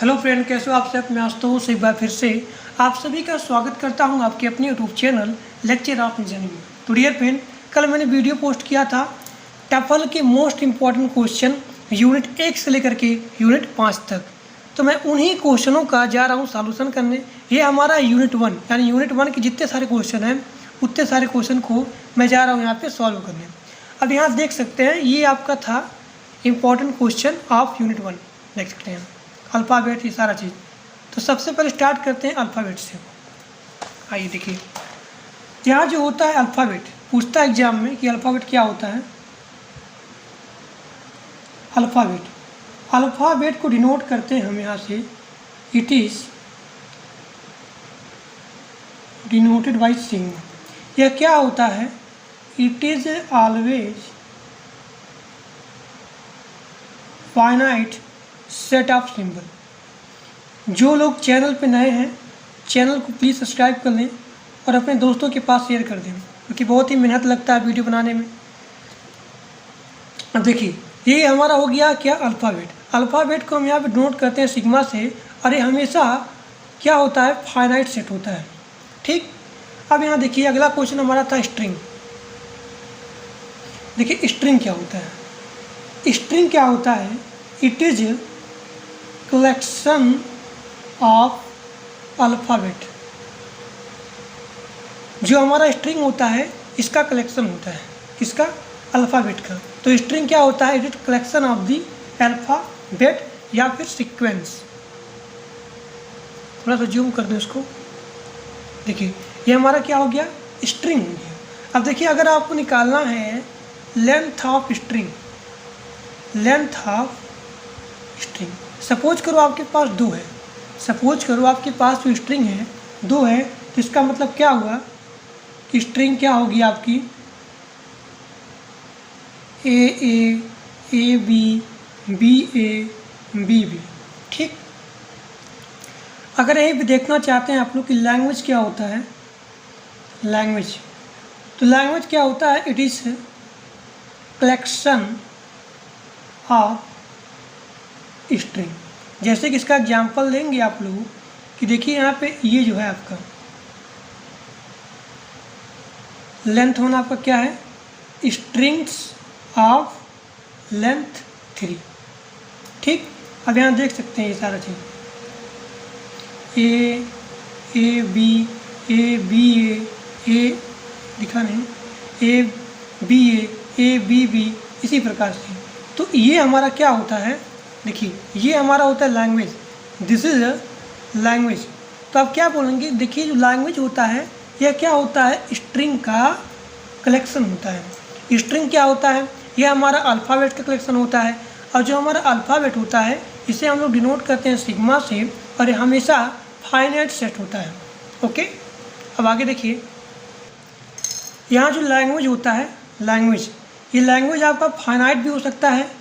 Hello friend, कैसे हो आप सब। मैं आशुतोष एक बार फिर से आप सभी का स्वागत करता हूं आपके अपने YouTube channel lecture of engineering में। तो डियर फ्रेंड, कल मैंने वीडियो पोस्ट किया था टफल के मोस्ट इंपॉर्टेंट क्वेश्चन यूनिट 1 से लेकर के यूनिट 5 तक। तो मैं उन्हीं क्वेश्चनों का जा रहा हूँ सॉल्यूशन करने। ये हमारा यूनिट 1 यानी यूनिट 1 के जितने सारे क्वेश्चन हैं उतने सारे क्वेश्चन को मैं जा रहा हूँ यहाँ पर सॉल्व करने। अब यहाँ देख सकते हैं ये आपका था इम्पॉर्टेंट क्वेश्चन ऑफ यूनिट 1। देख सकते हैं अल्फ़ाबेट, ये सारा चीज़। तो सबसे पहले स्टार्ट करते हैं अल्फ़ाबेट से। आइए देखिए, यहाँ जो होता है अल्फ़ाबेट, पूछता है एग्जाम में कि अल्फ़ाबेट क्या होता है। अल्फ़ाबेट को डिनोट करते हैं हम यहाँ से, it is denoted by sigma. यह क्या होता है, it is always finite set of symbol. जो लोग चैनल पे नए हैं, चैनल को प्लीज़ सब्सक्राइब कर लें और अपने दोस्तों के पास शेयर कर दें, क्योंकि बहुत ही मेहनत लगता है वीडियो बनाने में। अब देखिए, ये हमारा हो गया क्या, अल्फ़ाबेट को हम यहाँ पे नोट करते हैं सिग्मा से, और ये हमेशा क्या होता है, फाइनाइट सेट होता है। ठीक, अब यहाँ देखिए अगला क्वेश्चन हमारा था स्ट्रिंग। देखिए स्ट्रिंग क्या होता है। स्ट्रिंग क्या होता है, it is collection of alphabet. जो हमारा स्ट्रिंग होता है इसका कलेक्शन होता है, इसका अल्फ़ाबेट का। तो स्ट्रिंग क्या होता है, it is collection of the alphabet या फिर सीक्वेंस। थोड़ा सा जूम कर दें उसको। देखिए ये हमारा क्या हो गया, स्ट्रिंग हो गया। अब देखिए अगर आपको निकालना है लेंथ ऑफ स्ट्रिंग, सपोज करो आपके पास 2 है, सपोज करो आपके पास जो स्ट्रिंग है 2 है, तो इसका मतलब क्या हुआ कि स्ट्रिंग क्या होगी आपकी, A B, B A, B B. ठीक, अगर यही भी देखना चाहते हैं आप लोग कि लैंग्वेज क्या होता है, लैंग्वेज, तो लैंग्वेज क्या होता है, it is collection of string. जैसे कि इसका एग्जाम्पल लेंगे आप लोग कि देखिए यहाँ पे ये जो है आपका लेंथ होना आपका क्या है, स्ट्रिंग्स ऑफ लेंथ 3। ठीक, अब यहाँ देख सकते हैं ये सारा चीज़, ए बी ए दिखा नहीं, ए बी बी, इसी प्रकार से। तो ये हमारा क्या होता है, देखिए ये हमारा होता है language, this is a language. तो आप क्या बोलेंगे, देखिए जो लैंग्वेज होता है यह क्या होता है, स्ट्रिंग का कलेक्शन होता है। स्ट्रिंग क्या होता है, यह हमारा अल्फ़ाबेट का कलेक्शन होता है, और जो हमारा अल्फ़ाबेट होता है इसे हम लोग डिनोट करते हैं सिग्मा से, और ये हमेशा फाइनाइट सेट होता है। ओके, अब आगे देखिए, यहाँ जो लैंग्वेज होता है, लैंग्वेज, ये लैंग्वेज आपका फाइनाइट भी हो सकता है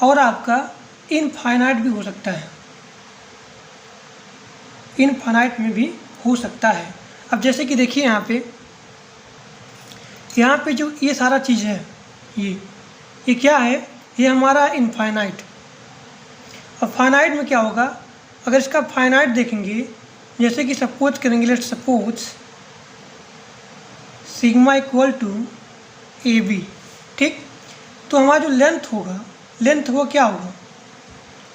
और आपका इनफाइनाइट भी हो सकता है, इनफाइनाइट में भी हो सकता है। अब जैसे कि देखिए यहाँ पे जो ये सारा चीज़ है, ये क्या है, ये हमारा इनफाइनाइट। अब फाइनाइट में क्या होगा, अगर इसका फाइनाइट देखेंगे, जैसे कि सपोज करेंगे, let's suppose sigma equal to A B. ठीक, तो हमारा जो लेंथ होगा क्या होगा,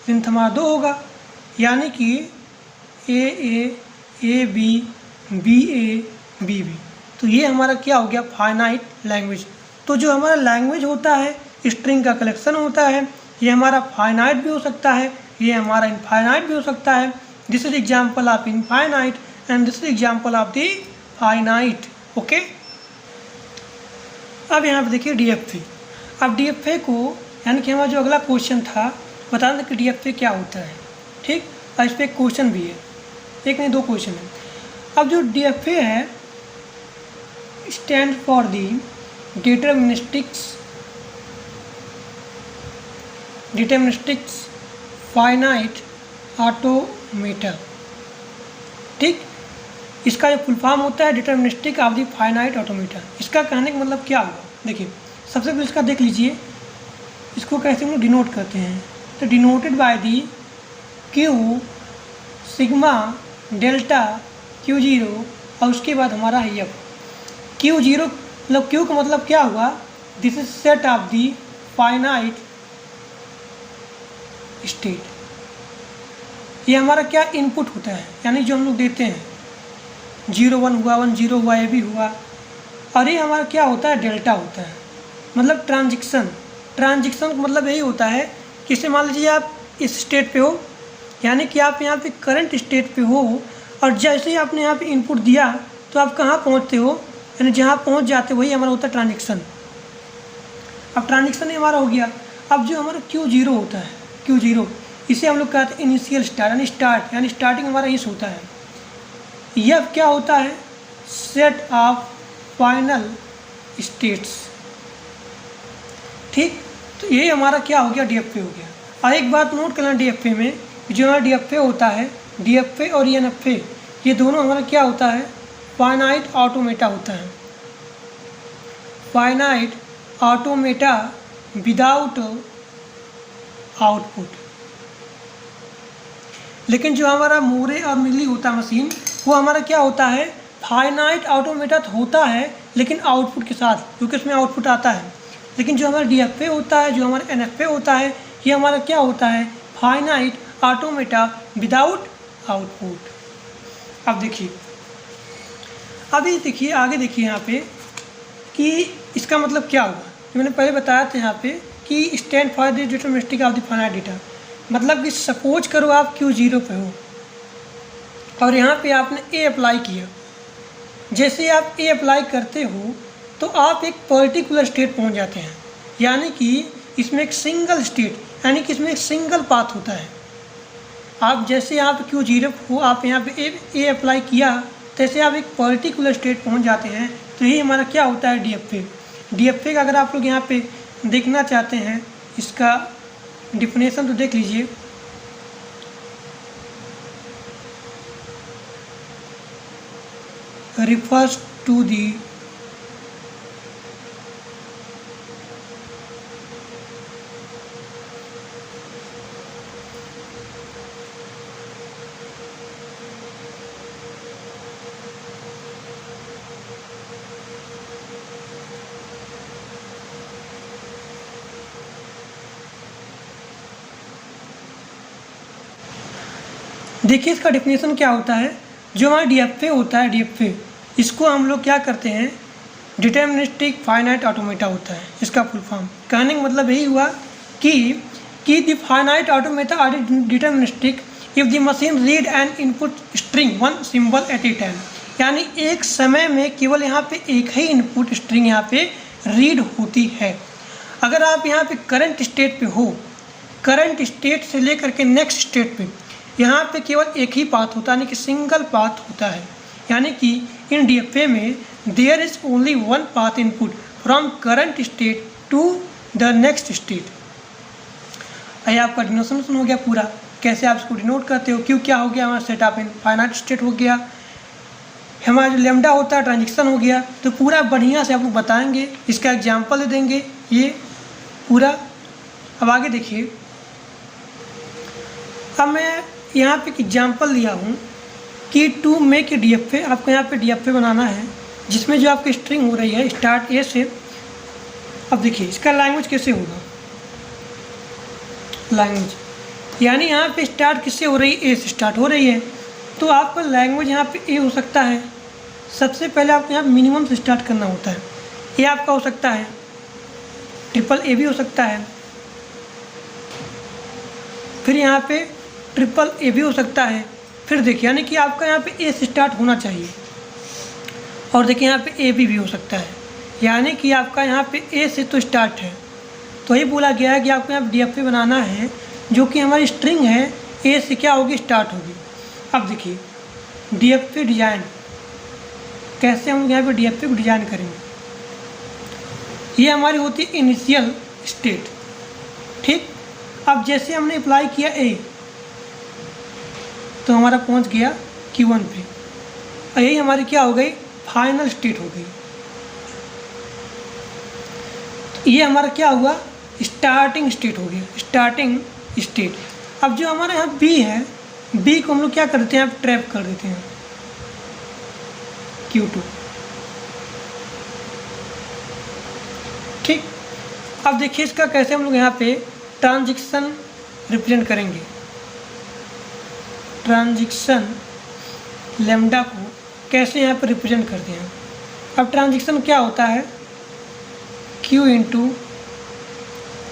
लेंथ हमारा 2 होगा, यानी कि A B, B A, B B. तो ये हमारा क्या हो गया, फाइनाइट लैंग्वेज। तो जो हमारा लैंग्वेज होता है स्ट्रिंग का कलेक्शन होता है, ये हमारा फाइनाइट भी हो सकता है, ये हमारा इनफाइनाइट भी हो सकता है। This is example of infinite and this is example of the finite. Okay, अब यहाँ पे देखिए DFA। अब DFA को, यानी कि हमारा जो अगला क्वेश्चन था, बता दें कि DFA क्या होता है। ठीक, और इस पर एक क्वेश्चन भी है, एक नहीं 2 क्वेश्चन है। अब जो DFA है, stand for the deterministics finite automata. ठीक, इसका जो फुल फॉर्म होता है deterministic of the finite automata. इसका कहने का मतलब क्या होगा, देखिए सबसे पहले इसका देख लीजिए, इसको कैसे हम लोग डिनोट करते हैं। तो denoted by the Q sigma delta Q0 और उसके बाद हमारा है F। Q0 मतलब Q का मतलब क्या हुआ, this is set of the finite state. ये हमारा क्या इनपुट होता है, यानी जो हम लोग देते हैं 0 1 हुआ, 1 0 हुआ, ये भी हुआ, और ये हमारा क्या होता है, डेल्टा होता है। मतलब ट्रांजिक्शन का मतलब यही होता है कि इसे मान लीजिए आप इस स्टेट पे हो, यानी कि आप यहाँ पे करंट स्टेट पे हो, और जैसे ही आपने यहाँ पे इनपुट दिया तो आप कहाँ पहुँचते हो, यानी जहाँ पहुँच जाते वही हमारा होता है ट्रांजिक्शन। अब ट्रांजिक्शन ही हमारा हो गया। अब जो हमारा Q0 होता है, Q0 इसे हम लोग कहते हैं इनिशियल स्टार्ट, यानी स्टार्टिंग हमारा इस होता है। यह क्या होता है, सेट ऑफ फाइनल स्टेट्स। ठीक, तो ये हमारा क्या हो गया, DFA हो गया। और एक बात नोट करना, DFA में जो हमारा DFA होता है, DFA और ENFA ये दोनों हमारा क्या होता है, फाइनाइट ऑटोमेटा होता है। Finite automata without output. लेकिन जो हमारा मोरे और मिली होता है मशीन, वो हमारा क्या होता है, फाइनाइट ऑटोमेटा होता है लेकिन आउटपुट के साथ, क्योंकि उसमें आउटपुट आता है। लेकिन जो हमारा DFA होता है, जो हमारा NFA होता है, ये हमारा क्या होता है, फाइनाइट ऑटोमेटा विदाउट आउटपुट। अब देखिए, अभी देखिए आगे देखिए यहाँ पे कि इसका मतलब क्या हुआ। मैंने पहले बताया था यहाँ पे कि stand for the deterministic of the finite data, मतलब कि सपोज करो आप Q0 पे हो और यहाँ पे आपने A अप्लाई किया। जैसे आप A अप्लाई करते हो तो आप एक पर्टिकुलर स्टेट पहुँच जाते हैं, यानी कि इसमें एक सिंगल स्टेट, यानी कि इसमें एक सिंगल पाथ होता है। आप जैसे यहाँ पे Q0 हो, आप यहाँ पे A अप्लाई किया, तैसे आप एक पर्टिकुलर स्टेट पहुँच जाते हैं। तो यही हमारा क्या होता है, DFA का अगर आप लोग यहाँ पे देखना चाहते हैं इसका डिफिनेशन तो देख लीजिए। refers to the देखिए इसका डिफिनेशन क्या होता है। जो हमारा DFA होता है, DFA इसको हम लोग क्या करते हैं, डिटर्मिनिस्टिक फाइनाइट ऑटोमेटा होता है इसका फुल फॉर्म। कहने का मतलब यही हुआ कि the finite automata are deterministic if the machine read an input string one symbol at a time, यानी एक समय में केवल यहाँ पे एक ही इनपुट स्ट्रिंग यहाँ पे रीड होती है। अगर आप यहाँ पे करंट स्टेट पे हो, करंट स्टेट से लेकर के नेक्स्ट स्टेट पे यहाँ पे केवल एक ही पाथ होता है, यानी कि सिंगल पाथ होता है। यानी कि इन DFA में there is only one path input from current state to the next state. आइए आपका डिनोशन हो गया पूरा, कैसे आप इसको डिनोट करते हो। क्यों क्या हो गया, हमारा set of in finite state हो गया, हमारा जो लेमडा होता है ट्रांजिक्शन हो गया। तो पूरा बढ़िया से आप लोग बताएंगे, इसका एग्जाम्पल दे देंगे ये पूरा। अब आगे देखिए, अब मैं यहाँ पे एक एग्जाम्पल लिया हूँ कि टू मेक DFA, आपको यहाँ पे DFA बनाना है जिसमें जो आपकी स्ट्रिंग हो रही है स्टार्ट A से। अब देखिए इसका लैंग्वेज कैसे होगा, लैंग्वेज यानी यहाँ पे स्टार्ट किससे हो रही है, A से स्टार्ट हो रही है। तो आपका लैंग्वेज यहाँ पे A हो सकता है। सबसे पहले आपको यहाँ मिनिमम से स्टार्ट करना होता है। A आपका हो सकता है, ट्रिपल A भी हो सकता है, फिर यहाँ पे ट्रिपल A भी हो सकता है। फिर देखिए यानी कि आपका यहाँ पे A से स्टार्ट होना चाहिए, और देखिए यहाँ पे AB भी हो सकता है, यानी कि आपका यहाँ पे A से तो स्टार्ट है। तो ये बोला गया है कि आपको यहाँ पे DFA बनाना है जो कि हमारी स्ट्रिंग है A से क्या होगी, स्टार्ट होगी। अब देखिए DFA डिज़ाइन कैसे हम यहाँ पे DFA को डिज़ाइन करेंगे। ये हमारी होती है इनिशियल स्टेट, ठीक। अब जैसे हमने अप्लाई किया A तो हमारा पहुंच गया Q1 पे, और यही हमारी क्या हो गई, फाइनल स्टेट हो गई। ये हमारा क्या हुआ, स्टार्टिंग स्टेट हो गया, स्टार्टिंग स्टेट। अब जो हमारे यहाँ B है, बी को हम लोग क्या करते हैं, आप ट्रैप कर देते हैं Q2। ठीक, अब देखिए इसका कैसे हम लोग यहाँ पे ट्रांजिशन रिप्रेजेंट करेंगे। ट्रांजिशन लैम्डा को कैसे यहाँ पर रिप्रेजेंट करते हैं। अब ट्रांजिशन क्या होता है, Q इंटू,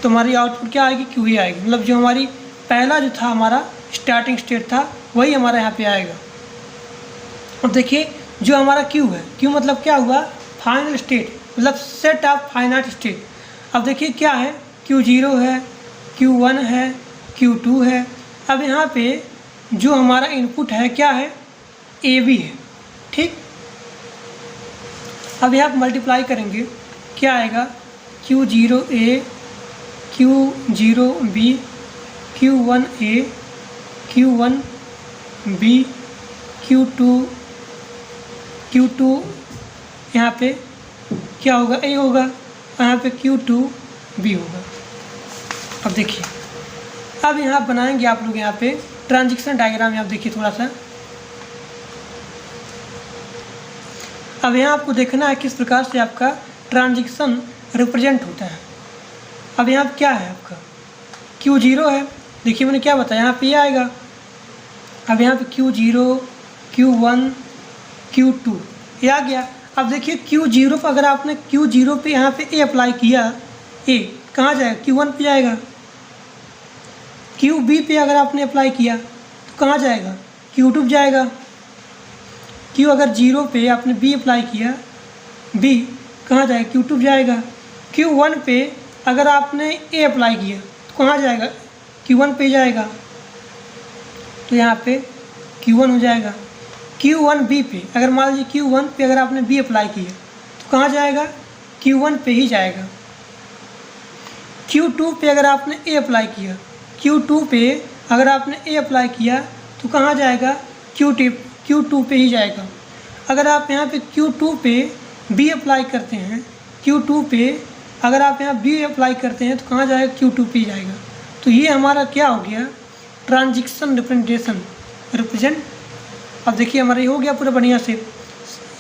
तो हमारी आउटपुट क्या आएगी, Q ही आएगी। मतलब जो हमारी पहला जो था हमारा स्टार्टिंग स्टेट था वही हमारा यहाँ पे आएगा। अब देखिए जो हमारा Q है, Q मतलब क्या हुआ, फाइनल स्टेट, मतलब सेट ऑफ फाइनाइट स्टेट। अब देखिए क्या है, Q0 है, Q1 है, Q2 है। अब यहाँ पे जो हमारा इनपुट है क्या है, AB है। ठीक, अब यहाँ मल्टीप्लाई करेंगे, क्या आएगा, Q0A, Q0B, Q1A, Q1B, Q2 यहाँ पे क्या होगा, A होगा, और यहाँ पे Q2B होगा। अब देखिए, अब यहाँ बनाएंगे आप लोग यहाँ पे ट्रांजिशन डायग्राम। यहाँ देखिए थोड़ा सा, अब यहाँ आपको देखना है किस प्रकार से आपका ट्रांजिशन रिप्रेजेंट होता है। अब यहाँ क्या है आपका Q0 है, देखिए मैंने क्या बताया, यहाँ पे ये आएगा। अब यहाँ पे Q0, Q1, Q2 ये आ गया। अब देखिए Q0 पर अगर आपने Q0 पे यहाँ पे A अप्लाई किया, A कहाँ जाएगा, Q1 पे जाएगा। QB पे अगर आपने अप्लाई किया तो कहाँ जाएगा, Q2 पे जाएगा। Q अगर 0 पे आपने B अप्लाई किया, B कहाँ जाएगा, Q2 पे जाएगा। Q1 पे अगर आपने A अप्लाई किया तो कहाँ जाएगा, Q1 पे जाएगा, तो यहाँ पे Q1 हो जाएगा। Q1B पे अगर मान लीजिए Q1 पे अगर आपने B अप्लाई किया तो कहाँ जाएगा, Q1 पे ही जाएगा। Q2 पे अगर आपने A अप्लाई किया, Q2 पे अगर आपने A अप्लाई किया तो कहाँ जाएगा, Q2 पे ही जाएगा। अगर आप यहाँ पे Q2 पे B अप्लाई करते हैं, Q2 पे अगर आप यहाँ B अप्लाई करते हैं तो कहाँ जाएगा, Q2 पे ही जाएगा। तो ये हमारा क्या हो गया, ट्रांजिशन रिप्रेजेंट। अब देखिए हमारा ये हो गया पूरा बढ़िया से।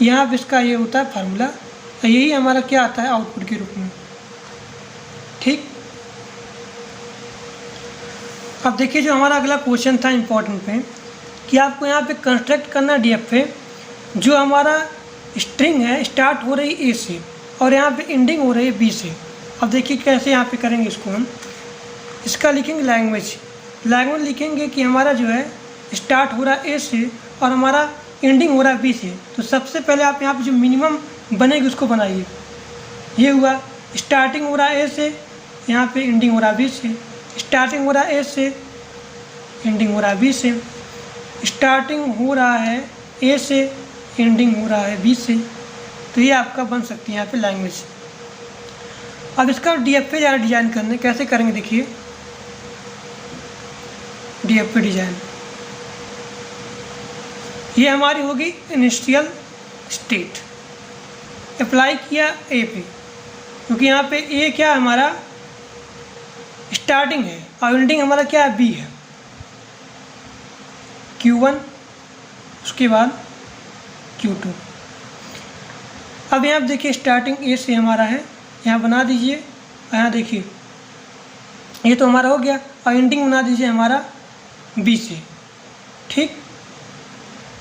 यहाँ पे इसका ये होता है फार्मूला, यही हमारा क्या आता है आउटपुट के रूप में। ठीक, अब देखिए जो हमारा अगला क्वेश्चन था इम्पोर्टेंट पे, कि आपको यहाँ पे कंस्ट्रक्ट करना DF पे जो हमारा स्ट्रिंग है स्टार्ट हो रही A से और यहाँ पे एंडिंग हो रही है B से। अब देखिए कैसे यहाँ पे करेंगे इसको हम, इसका लिखेंगे लैंग्वेज लिखेंगे कि हमारा जो है स्टार्ट हो रहा है A से और हमारा एंडिंग हो रहा है B से। तो सबसे पहले आप यहाँ पे जो मिनिमम बनेगी उसको बनाइए। ये हुआ स्टार्टिंग हो रहा है A से, यहाँ पे एंडिंग हो रहा है B से। स्टार्टिंग हो रहा है A से, एंडिंग हो रहा है B से। स्टार्टिंग हो रहा है A से, एंडिंग हो रहा है B से। तो ये आपका बन सकती है यहाँ पे लैंग्वेज। अब इसका DF पे जाना डिज़ाइन करने, कैसे करेंगे देखिए, DF पे डिज़ाइन, ये हमारी होगी इनिशियल स्टेट। अप्लाई किया A पे, क्योंकि यहाँ पे A क्या हमारा स्टार्टिंग है और एंडिंग हमारा क्या है, B है। Q1 उसके बाद Q2। अब यहाँ देखिए स्टार्टिंग A से हमारा है, यहाँ बना दीजिए। यहाँ देखिए ये तो हमारा हो गया और एंडिंग बना दीजिए हमारा B से। ठीक,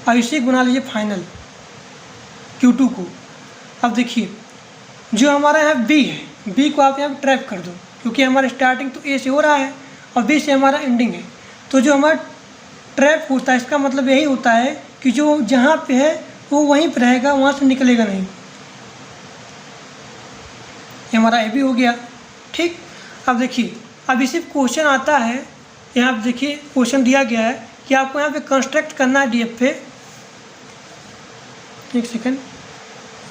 और इसी बना लीजिए फाइनल Q2 को। अब देखिए जो हमारा यहाँ B है, B को आप यहाँ पे ट्रैप कर दो, क्योंकि हमारा स्टार्टिंग तो A से हो रहा है और B से हमारा एंडिंग है। तो जो हमारा ट्रैप होता है इसका मतलब यही होता है कि जो जहाँ पे है वो वहीं पर रहेगा, वहाँ से निकलेगा नहीं। ये हमारा A भी हो गया। ठीक, अब देखिए अब इसी क्वेश्चन आता है, यहाँ पे देखिए क्वेश्चन दिया गया है कि आपको यहाँ पे कंस्ट्रक्ट करना है DF पे। एक सेकेंड,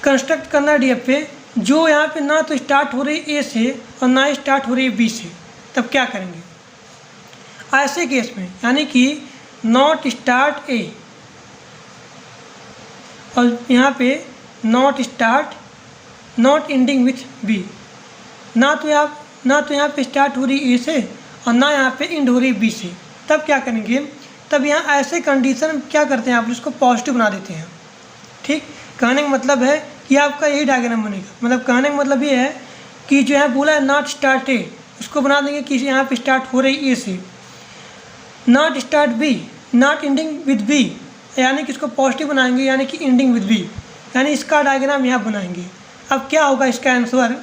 कंस्ट्रक्ट करना है DF पे जो यहाँ पे ना तो स्टार्ट हो रही A से और ना स्टार्ट हो रही B से। तब क्या करेंगे ऐसे केस में, यानी कि नॉट स्टार्ट A और यहाँ पे not start not ending with B। ना तो यहाँ पे स्टार्ट हो रही A से और ना यहाँ पे एंड हो रही B से। तब क्या करेंगे तब यहाँ ऐसे कंडीशन में क्या करते हैं आप इसको पॉजिटिव बना देते हैं। ठीक, कहने का मतलब है कि आपका यही डायग्राम बनेगा। मतलब कहने का मतलब ये है कि जो है बोला है नॉट स्टार्ट ए, उसको बना देंगे कि यहाँ पे स्टार्ट हो रही ए से। Not start B, not ending with B, यानी कि इसको पॉजिटिव बनाएंगे, यानी कि एंडिंग विद बी, यानी इसका डायग्राम यहाँ बनाएंगे। अब क्या होगा इसका आंसर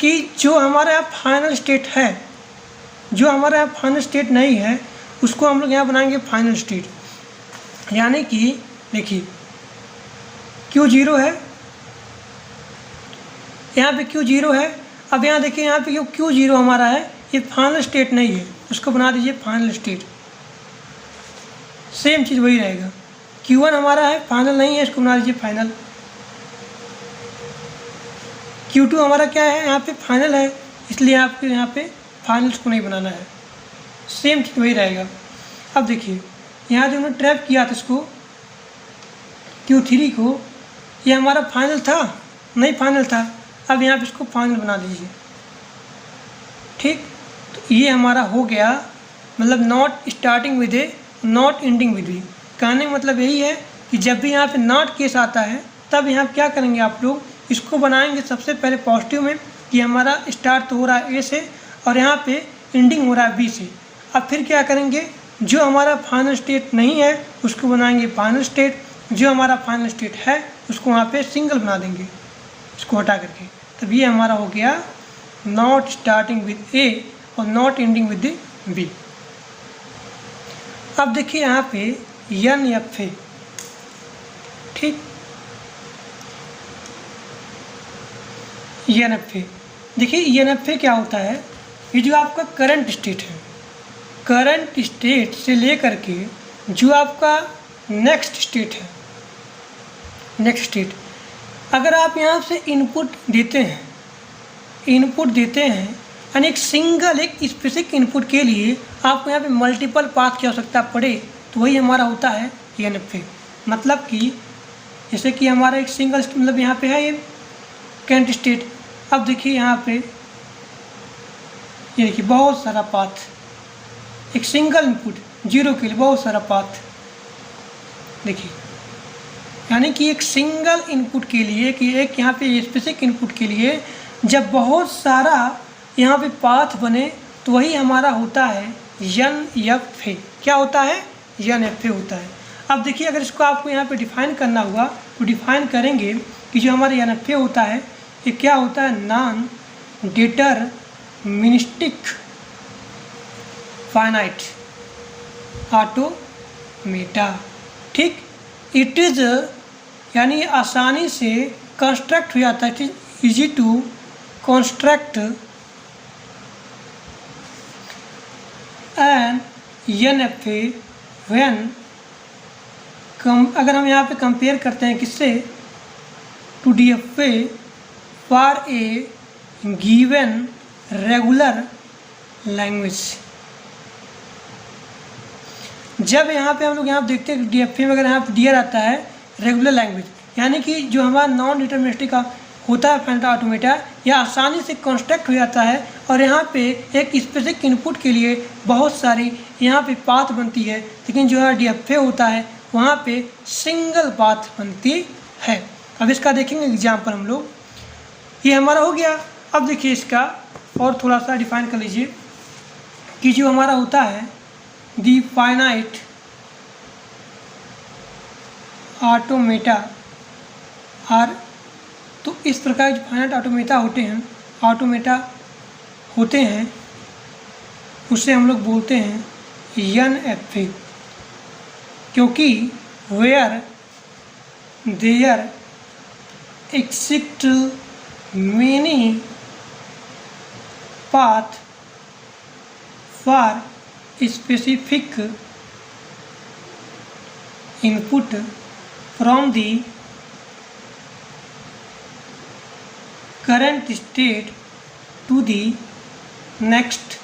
कि जो हमारा यहाँ फाइनल स्टेट है, जो हमारा यहाँ फाइनल स्टेट नहीं है, उसको हम लोग यहाँ बनाएंगे फाइनल स्टेट। यानी कि देखिए Q0 है, यहाँ पे Q0 है। अब यहाँ देखिए यहाँ पे Q0 हमारा है, ये फाइनल स्टेट नहीं है, उसको बना दीजिए फाइनल स्टेट। सेम चीज़ वही रहेगा। Q1 हमारा है, फाइनल नहीं है, इसको बना दीजिए फाइनल। Q2 हमारा क्या है, यहाँ पे फाइनल है, इसलिए आपको यहाँ पे फाइनल्स को नहीं बनाना है। सेम चीज़ वही रहेगा। अब देखिए यहाँ जो हमने ट्रैप किया था इसको Q3 को, ये हमारा फाइनल था, नहीं फाइनल था। अब यहाँ पे इसको फाइनल बना दीजिए। ठीक, तो ये हमारा हो गया, मतलब not starting with A, not ending with B. कहने का मतलब यही है कि जब भी यहाँ पे नॉट केस आता है तब यहाँ क्या करेंगे आप लोग, इसको बनाएंगे सबसे पहले पॉजिटिव में कि हमारा स्टार्ट तो हो रहा है ए से और यहाँ पे एंडिंग हो रहा है बी से। अब फिर क्या करेंगे, जो हमारा फाइनल स्टेट नहीं है उसको बनाएंगे फाइनल स्टेट, जो हमारा फाइनल स्टेट है उसको वहाँ पे सिंगल बना देंगे, इसको हटा करके। तब ये हमारा हो गया नॉट स्टार्टिंग विद ए और नॉट एंडिंग विद बी। अब देखिए यहाँ पे NFA, ठीक, NFA देखिए NFA क्या होता है, ये जो आपका करंट स्टेट है, करंट स्टेट से लेकर के जो आपका नेक्स्ट स्टेट है, नेक्स्ट स्टेट, अगर आप यहाँ से इनपुट देते हैं यानी एक सिंगल एक स्पेसिफिक इनपुट के लिए आपको यहाँ पे मल्टीपल पाथ की आवश्यकता पड़े तो वही हमारा होता है NFA। मतलब कि जैसे कि हमारा एक सिंगल मतलब यहाँ पे है ये करंट स्टेट। अब देखिए यहाँ पे ये देखिए बहुत सारा पाथ, एक सिंगल इनपुट 0 के लिए बहुत सारा पाथ। देखिए यानी कि एक सिंगल इनपुट के लिए कि एक यहाँ पे स्पेसिफिक इनपुट के लिए जब बहुत सारा यहाँ पे पाथ बने तो वही हमारा होता है NFA। क्या होता है, NFA होता है। अब देखिए अगर इसको आपको यहाँ पे डिफाइन करना हुआ तो डिफाइन करेंगे कि जो हमारा NFA होता है ये क्या होता है, नॉन डिटरमिनिस्टिक फाइनाइट ऑटोमेटा। ठीक, इट इज़ यानी आसानी से कंस्ट्रक्ट हो जाता है, it is easy to construct an NFA when अगर हम यहाँ पे कंपेयर करते हैं किससे, to DFA for a given regular language. जब यहाँ पे हम लोग यहाँ देखते हैं DFA में अगर यहाँ पे दिया रहता है रेगुलर लैंग्वेज, यानी कि जो हमारा नॉन डिटरमिनिस्टिक का होता है फाइनाइट ऑटोमेटा, यह आसानी से कंस्ट्रक्ट हो जाता है और यहाँ पे एक स्पेसिफिक इनपुट के लिए बहुत सारी यहाँ पे पाथ बनती है, लेकिन जो है DFA होता है वहाँ पे सिंगल पाथ बनती है। अब इसका देखेंगे एग्जाम्पल हम लोग, ये हमारा हो गया। अब देखिए इसका और थोड़ा सा डिफाइन कर लीजिए कि जो हमारा होता है दी फाइनाइट ऑटोमेटा आर, तो इस प्रकार जो फाइनाइट ऑटोमेटा होते हैं उसे हम लोग बोलते हैं NFA, क्योंकि where there exist many path for specific input from the current state to the next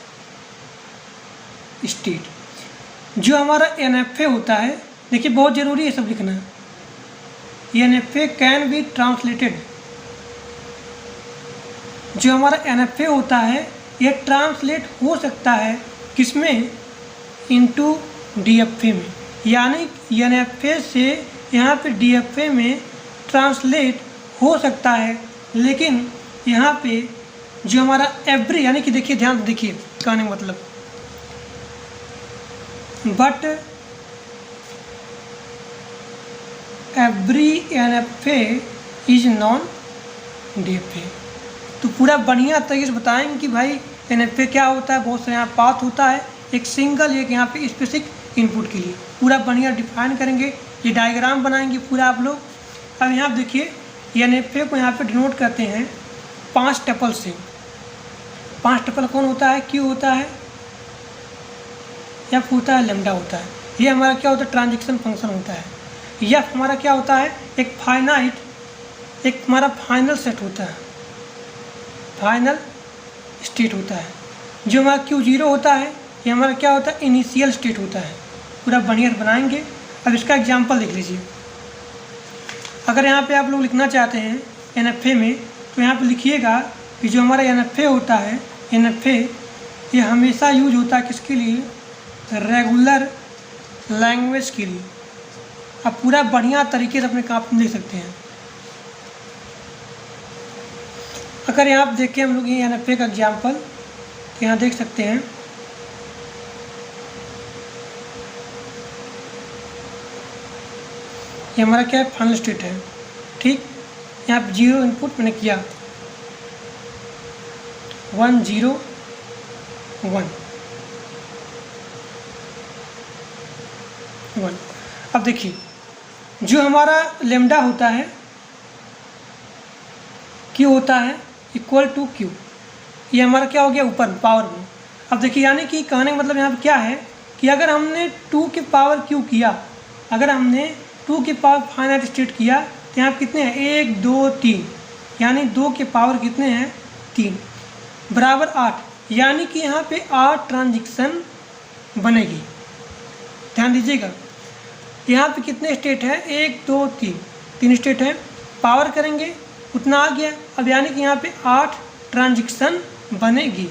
state। जो हमारा NFA होता है, देखिए बहुत ज़रूरी है सब लिखना, NFA कैन बी ट्रांसलेटेड। जो हमारा NFA होता है ये ट्रांसलेट हो सकता है किसमें, इनटू DFA में, यानी NFA से यहाँ पे DFA में ट्रांसलेट हो सकता है, लेकिन यहाँ पे जो हमारा एवरी, यानी कि देखिए ध्यान देखिए कहने का मतलब, but every NFA is non DFA। तो पूरा बढ़िया तरीके से बताएंगे कि भाई NFA क्या होता है, बहुत सारे यहाँ पाथ होता है, एक सिंगल एक यहाँ पे स्पेसिफिक इनपुट के लिए पूरा बढ़िया डिफाइन करेंगे, ये डायग्राम बनाएंगे पूरा आप लोग। अब यहाँ पे देखिए NFA को यहाँ पे डिनोट करते हैं 5 टपल से। 5 टपल कौन होता है, Q होता है, F होता है, लैम्डा होता है। ये हमारा क्या होता है, ट्रांजैक्शन फंक्शन होता है। F हमारा क्या होता है, एक फाइनाइट, एक हमारा फाइनल सेट होता है, फाइनल स्टेट होता है। जो हमारा Q0 होता है, ये हमारा क्या होता है, इनिशियल स्टेट होता है। पूरा बढ़िया बनाएंगे। अब इसका एग्जांपल देख लीजिए। अगर यहाँ पे आप लोग लिखना चाहते हैं NFA में, तो यहाँ पे लिखिएगा कि जो हमारा NFA होता है, NFA ये हमेशा यूज होता है किसके लिए, रेगुलर लैंग्वेज के लिए। आप पूरा बढ़िया तरीके से अपने काम लिख सकते हैं। अगर यहाँ आप देखें हम लोग ये NFA का एग्जाम्पल, तो यहाँ देख सकते हैं ये हमारा क्या है, फाइनल स्टेट है। ठीक, यहाँ पे 0 इनपुट मैंने किया, 1 0 1 1। अब देखिए जो हमारा लैम्डा होता है, Q होता है इक्वल टू Q, ये हमारा क्या हो गया, ऊपर पावर में। अब देखिए यानी कि कहने का मतलब यहाँ पे क्या है कि अगर हमने 2 की पावर Q किया, अगर हमने 2 की पावर फाइनाइट स्टेट किया, तो यहाँ पे कितने हैं, 1 2 3, यानी 2 के पावर कितने हैं, 3 बराबर 8, यानी कि यहाँ पे 8 ट्रांजिशन बनेगी। ध्यान दीजिएगा, यहाँ पे कितने स्टेट हैं, 1 2 3, 3 स्टेट हैं। पावर करेंगे उतना आ गया। अब यानी कि यहाँ पे 8 ट्रांजिशन बनेगी।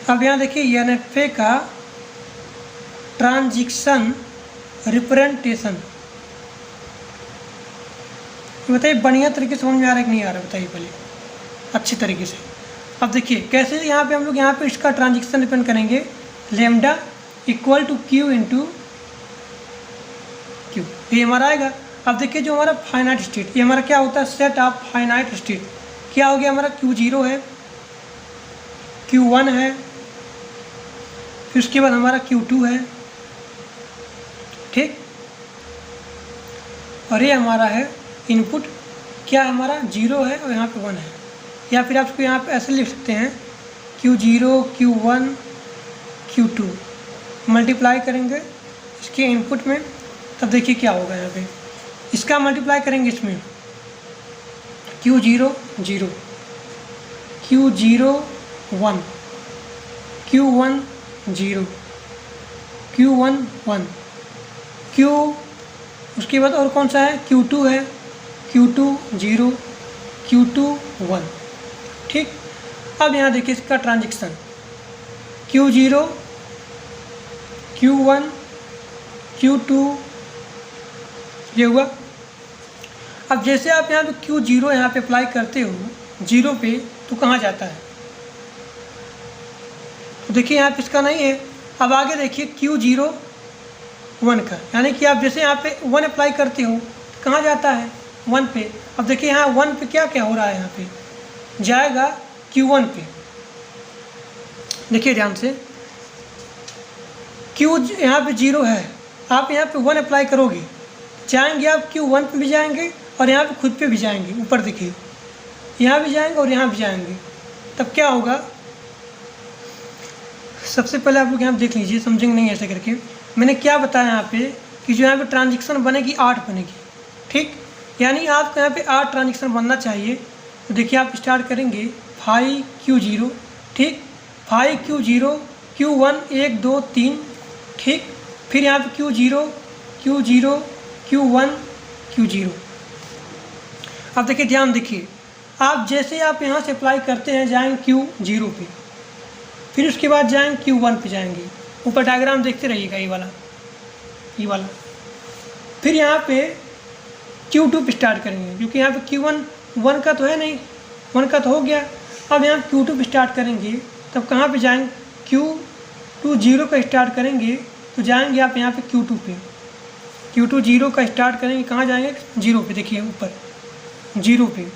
अब यहाँ देखिए NFA का ट्रांजिशन रिप्रेजेंटेशन, बताइए बढ़िया तरीके से समझ में आ रहा है कि नहीं आ रहा, बताइए पहले अच्छे तरीके से। अब देखिए कैसे यहाँ पे हम लोग यहाँ पे इसका ट्रांजिशन रिप्रेजेंट करेंगे, lambda equal to Q into Q, ये हमारा आएगा। अब देखिए जो हमारा फाइनाइट स्टेट, ये हमारा क्या होता है, सेट ऑफ फाइनाइट स्टेट। क्या हो गया हमारा, Q0 है, Q1 है, फिर उसके बाद हमारा Q2 है। ठीक, और ये हमारा है इनपुट, क्या हमारा 0 है और यहाँ पे 1 है। या फिर आप इसको यहाँ पे ऐसे लिख सकते हैं, Q0 Q1 Q2 मल्टीप्लाई करेंगे इसके इनपुट में, तब देखिए क्या होगा। यहाँ पे इसका मल्टीप्लाई करेंगे इसमें, Q0 0, Q0 1, Q1 0, Q1 1, Q, उसके बाद और कौन सा है, Q2 है, Q2 0, Q2 1। ठीक, अब यहाँ देखिए इसका ट्रांजिशन, Q0 Q1 Q2, ये हुआ। अब जैसे आप यहाँ पे Q0 यहाँ पे अप्लाई करते हो 0 पे, तो कहाँ जाता है, तो देखिए यहाँ पे इसका नहीं है। अब आगे देखिए Q0 1 का, यानी कि आप जैसे यहाँ पे 1 अप्लाई करते हो, कहाँ जाता है, 1 पे। अब देखिए यहाँ 1 पे क्या क्या हो रहा है, यहाँ पे जाएगा Q1 पे। देखिए ध्यान से, Q यहाँ पे 0 है, आप यहाँ पे 1 अप्लाई करोगे, जाएंगे आप Q1 पे भी जाएंगे और यहाँ पे खुद पे भी जाएंगे। ऊपर देखिए यहाँ भी जाएंगे और यहाँ भी जाएंगे, तब क्या होगा। सबसे पहले आप लोग यहाँ देख लीजिए, समझेंगे नहीं ऐसे करके। मैंने क्या बताया यहाँ पे कि जो यहाँ पे ट्रांजिशन बनेगी 8 बनेगी। ठीक, यानी आपको यहाँ पे 8 ट्रांजिशन बनना चाहिए। तो देखिए आप स्टार्ट करेंगे 5 Q0, ठीक, 5 Q0 Q1 1 2 3, ठीक, फिर यहाँ पे Q0 Q0 Q1 Q0। अब देखिए ध्यान देखिए, आप जैसे आप यहाँ से अप्लाई करते हैं, जाएंगे Q0 पे, फिर उसके बाद जाएंगे Q1 पे जाएंगे, ऊपर डायग्राम देखते रहिएगा, ये वाला। फिर यहाँ पे Q2 पे स्टार्ट करेंगे, क्योंकि यहाँ पे Q1 1 का तो है नहीं, 1 का तो हो गया। अब यहाँ Q2 पे स्टार्ट करेंगे, तब कहाँ पे जाएंगे? Q2 0 का स्टार्ट करेंगे तो जाएंगे आप यहाँ पे Q2 पे। Q2 0 का स्टार्ट करेंगे, कहाँ जाएंगे? 0 पे। देखिए ऊपर 0 पे,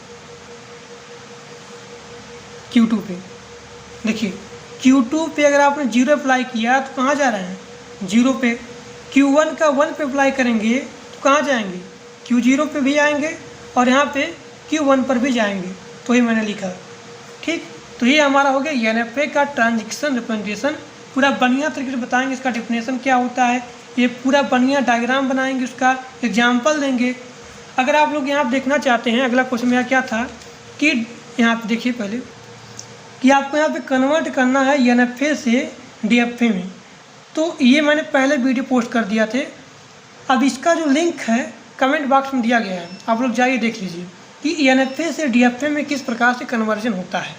Q2 पे। देखिए Q2 पे अगर आपने 0 अप्लाई किया तो कहाँ जा रहे हैं? 0 पे। Q1 का 1 पे अप्लाई करेंगे तो कहाँ जाएंगे? Q0 पे भी आएंगे और यहाँ पे Q1 पर भी जाएंगे। तो ये मैंने लिखा, ठीक। तो ये हमारा हो गया NFA का ट्रांजिशन रिप्रेजेंटेशन। पूरा बढ़िया तरीके से बताएंगे इसका डेफिनेशन क्या होता है, ये पूरा बढ़िया डायग्राम बनाएंगे, उसका एग्जाम्पल देंगे। अगर आप लोग यहाँ देखना चाहते हैं, अगला क्वेश्चन मेरा क्या था कि यहाँ पे देखिए पहले कि आपको यहाँ पे कन्वर्ट करना है NFA से DFA में। तो ये मैंने पहले वीडियो पोस्ट कर दिया थे। अब इसका जो लिंक है कमेंट बॉक्स में दिया गया है, आप लोग जाइए देख लीजिए कि NFA से DFA में किस प्रकार से कन्वर्जन होता है।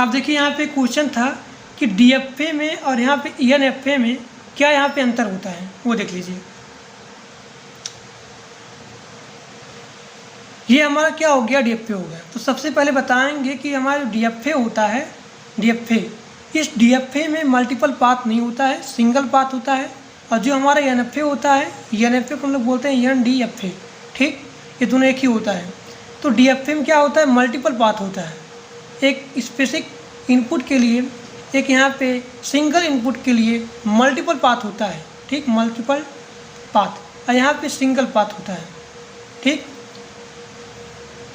अब देखिए यहाँ पे क्वेश्चन था कि DFA में और यहाँ पे NFA में क्या यहाँ पे अंतर होता है, वो देख लीजिए। ये हमारा क्या हो गया? DFA हो गया। तो सबसे पहले बताएंगे कि हमारा जो DFA होता है, DFA, इस DFA में मल्टीपल पाथ नहीं होता है, सिंगल पाथ होता है। और जो हमारा NFA होता है, NFA को हम लोग बोलते हैं NDFA, ठीक। ये दोनों एक ही होता है। तो DFA में क्या होता है? मल्टीपल पाथ होता है। एक स्पेसिफिक इनपुट के लिए, एक यहाँ पे सिंगल इनपुट के लिए मल्टीपल पाथ होता है, ठीक, मल्टीपल पाथ। और यहाँ पे सिंगल पाथ होता है, ठीक।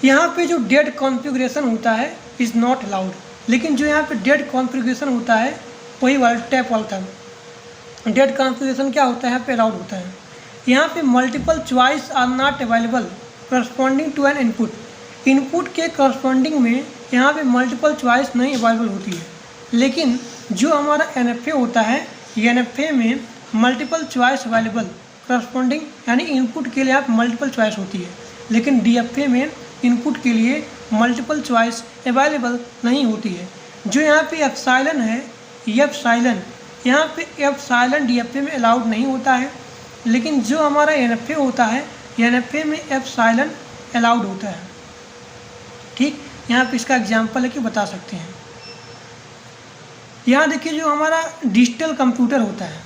यहाँ पे जो डेड कॉन्फ़िगरेशन होता है इज़ नॉट अलाउड, लेकिन जो यहाँ पे डेड कॉन्फ़िगरेशन होता है वही वाला टैप वाला था। डेड कॉन्फ़िगरेशन क्या होता है? यहाँ पे अलाउड होता है। यहाँ पे multiple choice are not available corresponding to an input. Input के करस्पॉन्डिंग में यहाँ पे मल्टीपल चॉइस नहीं अवेलेबल होती है, लेकिन जो हमारा NFA होता है, NFA में मल्टीपल चॉइस अवेलेबल करस्पॉन्डिंग, यानी इनपुट के लिए आप मल्टीपल चॉइस होती है, लेकिन DFA में इनपुट के लिए मल्टीपल चॉइस अवेलेबल नहीं होती है। जो यहाँ पे एप्सिलॉन है, एप्सिलॉन, यहाँ पे एप्सिलॉन DFA में अलाउड नहीं होता है, लेकिन जो हमारा NFA होता है, NFA में एप्सिलॉन अलाउड होता है, ठीक। यहाँ पे इसका एग्जांपल है कि बता सकते हैं। यहाँ देखिए जो हमारा डिजिटल कंप्यूटर होता है,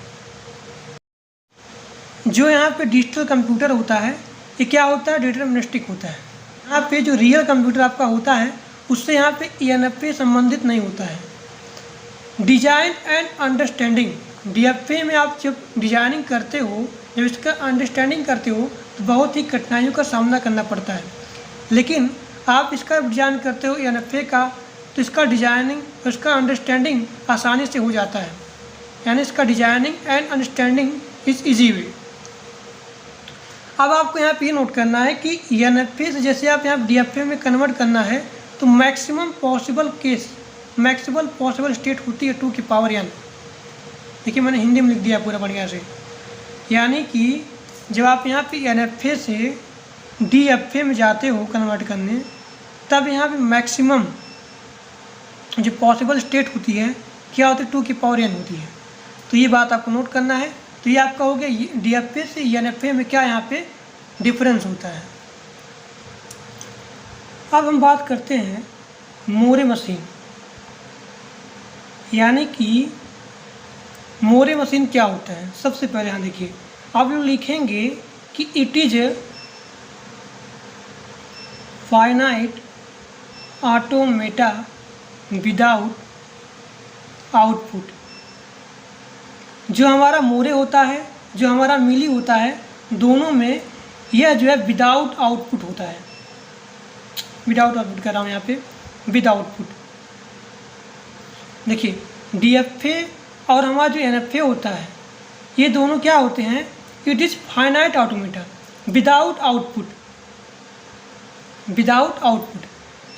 जो यहाँ पे डिजिटल कंप्यूटर होता है, ये क्या होता है? डिटरमिनिस्टिक होता है। यहाँ पे जो रियल कंप्यूटर आपका होता है उससे यहाँ पे NFA संबंधित नहीं होता है। डिजाइन एंड अंडरस्टैंडिंग, DFA में आप जब डिजाइनिंग करते हो, जब इसका अंडरस्टैंडिंग करते हो तो बहुत ही कठिनाइयों का सामना करना पड़ता है। लेकिन आप इसका डिजाइन करते हो NFA का, तो इसका डिजाइनिंग, उसका अंडरस्टैंडिंग आसानी से हो जाता है, यानी इसका designing and understanding is easy way. अब आपको यहाँ पे नोट करना है कि NFA से जैसे आप यहाँ DFA में कन्वर्ट करना है तो maximum possible case, maximum possible state होती है 2 की पावर n। देखिए मैंने हिंदी में लिख दिया पूरा बढ़िया से, यानी कि जब आप यहाँ पे NFA से DFA में जाते हो कन्वर्ट करने, तब यहाँ पे मैक्सिमम जो पॉसिबल स्टेट होती है क्या होती है? 2 की पावर n होती है। तो ये बात आपको नोट करना है। तो ये आपका हो गया DFA से NFA में क्या यहाँ पे डिफरेंस होता है। अब हम बात करते हैं मोरे मशीन, यानी कि मोरे मशीन क्या होता है। सबसे पहले यहाँ देखिए, आप लोग लिखेंगे कि it is finite automata without output. जो हमारा मोरे होता है, जो हमारा मिली होता है, दोनों में यह जो है विदाउट आउटपुट होता है। विदाउट आउटपुट कर रहा हूँ यहाँ पे, विद आउटपुट। देखिए DFA और हमारा जो NFA होता है, ये दोनों क्या होते हैं? It is finite automata without output, without output.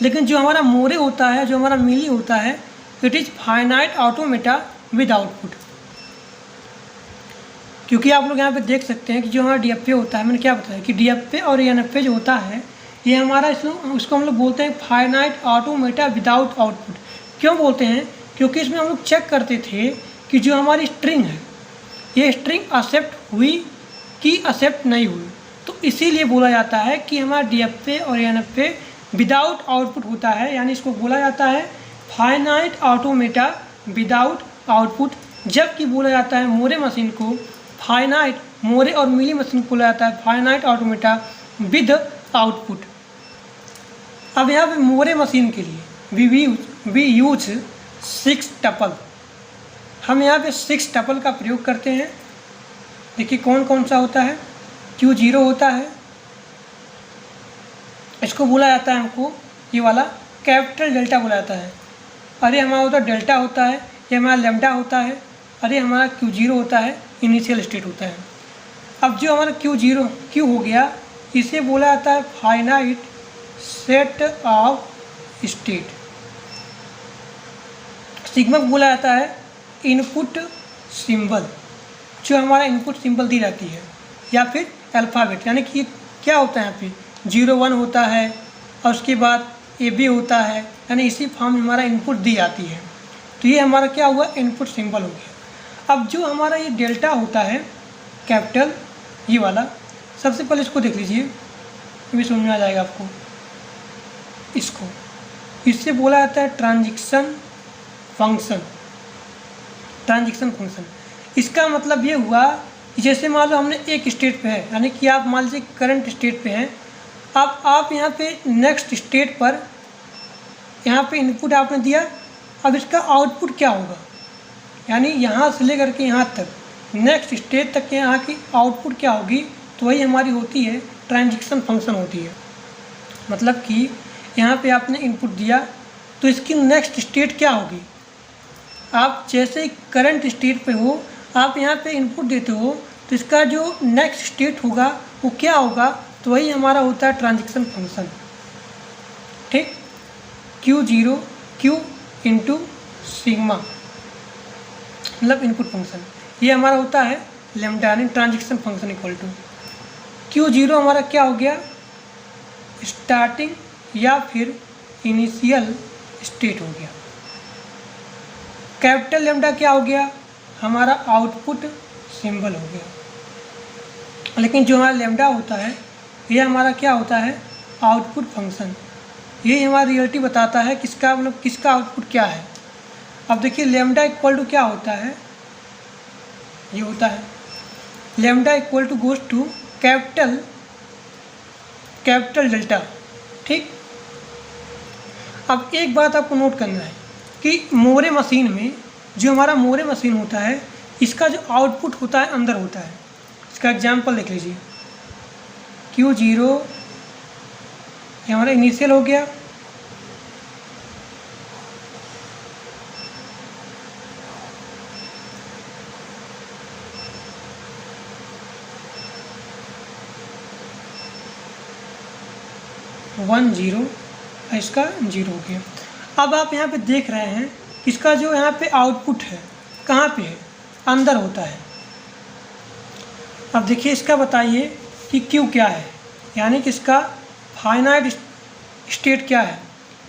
लेकिन जो हमारा मोरे होता है, जो हमारा मिली होता है, it is finite automata with output. क्योंकि आप लोग यहाँ पे देख सकते हैं कि जो हमारा DFA होता है, मैंने क्या बताया कि DFA और NFA जो होता है, ये हमारा उसको हम लोग बोलते हैं फाइनाइट ऑटोमेटा विदाउट आउटपुट। क्यों बोलते हैं? क्योंकि इसमें हम लोग चेक करते थे कि जो हमारी स्ट्रिंग है ये स्ट्रिंग एक्सेप्ट हुई कि एक्सेप्ट नहीं हुई। तो इसीलिए बोला जाता है कि हमारा डीएफए और एनएफए विदाउट आउटपुट होता है, यानी इसको बोला जाता है फाइनाइट ऑटोमेटा विदाउट आउटपुट। जबकि बोला जाता है मोरे मशीन को फाइनाइट, मोरे और मिली मशीन को बोला जाता है फाइनाइट ऑटोमेटा विद आउटपुट। अब यहाँ पे मोरे मशीन के लिए वी यूज 6 टपल। हम यहाँ पे 6 टपल का प्रयोग करते हैं। देखिए कौन कौन सा होता है। Q0 होता है, इसको बोला जाता है हमको ये वाला कैपिटल डेल्टा बोला जाता है। अरे हमारा होता डेल्टा होता है, ये हमारा लेम्डा होता है। अरे हमारा Q0 होता है, इनिशियल स्टेट होता है। अब जो हमारा Q हो गया, इसे बोला जाता है finite set of state. Sigma को बोला जाता है इनपुट सिंबल, जो हमारा इनपुट सिंबल दी जाती है, या फिर अल्फ़ाबेट, यानी कि क्या होता है यहाँ पे 0 1 होता है और उसके बाद AB होता है, यानी इसी फॉर्म में हमारा इनपुट दी जाती है। तो ये हमारा क्या हुआ, इनपुट सिंबल हो गया। अब जो हमारा ये डेल्टा होता है कैपिटल ये वाला, सबसे पहले इसको देख लीजिए, भी समझ में आ जाएगा आपको। इससे बोला जाता है ट्रांजिशन फंक्शन। ट्रांजिशन फंक्शन इसका मतलब ये हुआ कि जैसे मान लो हमने एक स्टेट पे है, यानी कि आप मान लीजिए करंट स्टेट पे हैं, अब आप यहाँ पे नेक्स्ट स्टेट पर यहाँ पे इनपुट आपने दिया। अब इसका आउटपुट क्या होगा, यानी यहाँ से लेकर के यहाँ तक नेक्स्ट स्टेट तक के यहाँ की आउटपुट क्या होगी, तो वही हमारी होती है ट्रांजिशन फंक्शन होती है। मतलब कि यहाँ पे आपने इनपुट दिया तो इसकी नेक्स्ट स्टेट क्या होगी। आप जैसे करंट स्टेट पे हो, आप यहाँ पे इनपुट देते हो, तो इसका जो नेक्स्ट स्टेट होगा वो क्या होगा, तो वही हमारा होता है ट्रांजिशन फंक्शन। ठीक, Q0 Q इंटू सिग्मा मतलब इनपुट फंक्शन, ये हमारा होता है लेम्डा, यानी transition function equal to Q0 हमारा क्या हो गया, स्टार्टिंग या फिर इनिशियल स्टेट हो गया। कैपिटल लेम्डा क्या हो गया, हमारा आउटपुट सिंबल हो गया। लेकिन जो हमारा लेम्डा होता है ये हमारा क्या होता है, आउटपुट फंक्शन। ये हमारा रियलिटी बताता है किसका, मतलब किसका आउटपुट क्या है। अब देखिए लेम्डा इक्वल टू क्या होता है, ये होता है lambda equal to goes to capital delta. ठीक, अब एक बात आपको नोट करना है कि मोरे मशीन में, जो हमारा मोरे मशीन होता है, इसका जो आउटपुट होता है अंदर होता है। इसका एग्जांपल देख लीजिए, Q0 ये हमारा इनिशियल हो गया, वन जीरो, इसका 0 हो गया। अब आप यहाँ पे देख रहे हैं इसका जो यहाँ पे आउटपुट है कहाँ पे है, अंदर होता है। अब देखिए इसका बताइए कि Q क्या है, यानी कि इसका फाइनाइट स्टेट क्या है,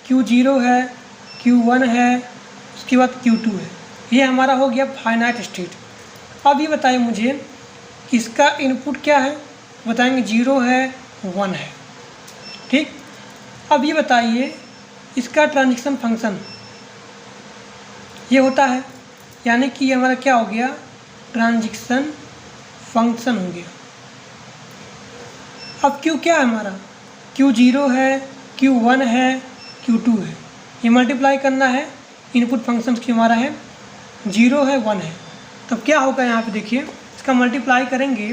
Q0 है, Q1 है, उसके बाद Q2 है। ये हमारा हो गया फाइनाइट स्टेट। अब ये बताइए मुझे कि इसका इनपुट क्या है, बताएंगे 0 है 1 है। ठीक, अब ये बताइए इसका ट्रांजिशन फंक्शन ये होता है, यानी कि ये हमारा क्या हो गया, ट्रांजिशन फंक्शन हो गया। अब Q क्या है हमारा, Q0 है, Q1 है, Q2 है। ये मल्टीप्लाई करना है, इनपुट फंक्शन की हमारा है 0 है 1 है। तब क्या होगा यहाँ पे देखिए, इसका मल्टीप्लाई करेंगे,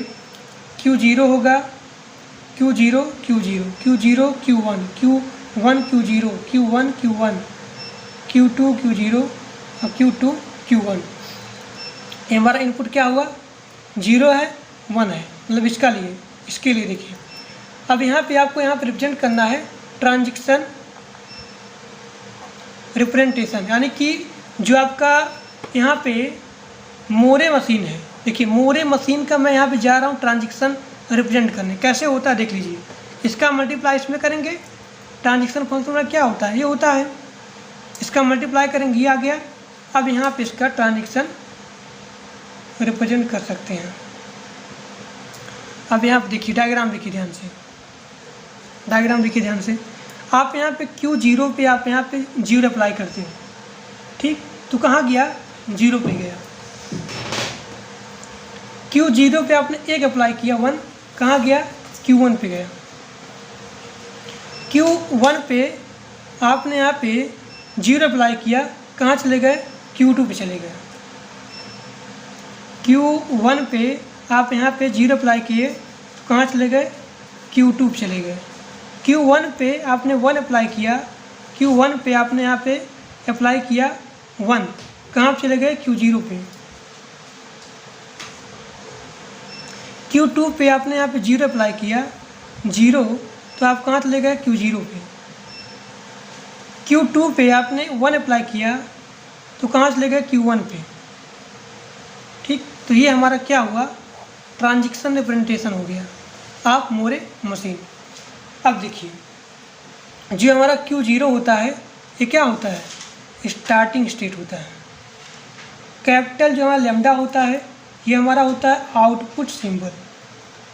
Q0 होगा Q0 Q0 Q0 Q1 Q1 Q0 Q1 Q1 Q2 Q0 और Q2 Q1। ये हमारा इनपुट क्या हुआ, 0 है 1 है, मतलब इसके लिए देखिए। अब यहाँ पे आपको यहाँ पे रिप्रेजेंट करना है ट्रांजिशन रिप्रेजेंटेशन, यानी कि जो आपका यहाँ पे मोरे मशीन है, देखिए मोरे मशीन का मैं यहाँ पे जा रहा हूँ ट्रांजिशन रिप्रेजेंट करने। कैसे होता है देख लीजिए, इसका मल्टीप्लाई इसमें करेंगे, ट्रांजिशन फंक्शन में क्या होता है, ये होता है, इसका मल्टीप्लाई करेंगे, ये आ गया। अब यहाँ पे इसका ट्रांजिशन रिप्रेजेंट कर सकते हैं। अब यहाँ देखिए डायग्राम देखिए ध्यान से, डायग्राम देखिए ध्यान से। आप यहाँ पे Q0 पे आप यहाँ पे 0 अप्लाई करते हो, ठीक, तो कहाँ गया, 0 पे गया। Q0 पे आपने 1 अप्लाई किया 1, कहाँ गया, Q1 पे गया। Q1 पे आपने यहाँ पे 0 अप्लाई किया, कहाँ चले गए, Q2 पे चले गए। Q1 पे आप यहाँ पे 0 अप्लाई किए तो कहाँ चले गए, Q2 पे चले गए। Q1 पे आपने 1 अप्लाई किया, Q1 पे आपने यहाँ पे अप्लाई किया 1, कहाँ पे चले गए, Q0 पे। Q2 पे आपने यहाँ पे 0 अप्लाई किया 0, तो आप कहाँ चले गए, Q0 पे। Q2 पे आपने 1 अप्लाई किया तो कहाँ चले गए, Q1 पे, ठीक। तो ये हमारा क्या हुआ, ट्रांजिशन रिप्रेजेंटेशन हो गया आप मोरे मशीन। अब देखिए जो हमारा Q0 होता है ये क्या होता है, स्टार्टिंग स्टेट होता है। कैपिटल जो हमारा लैम्डा होता है ये हमारा होता है आउटपुट सिंबल।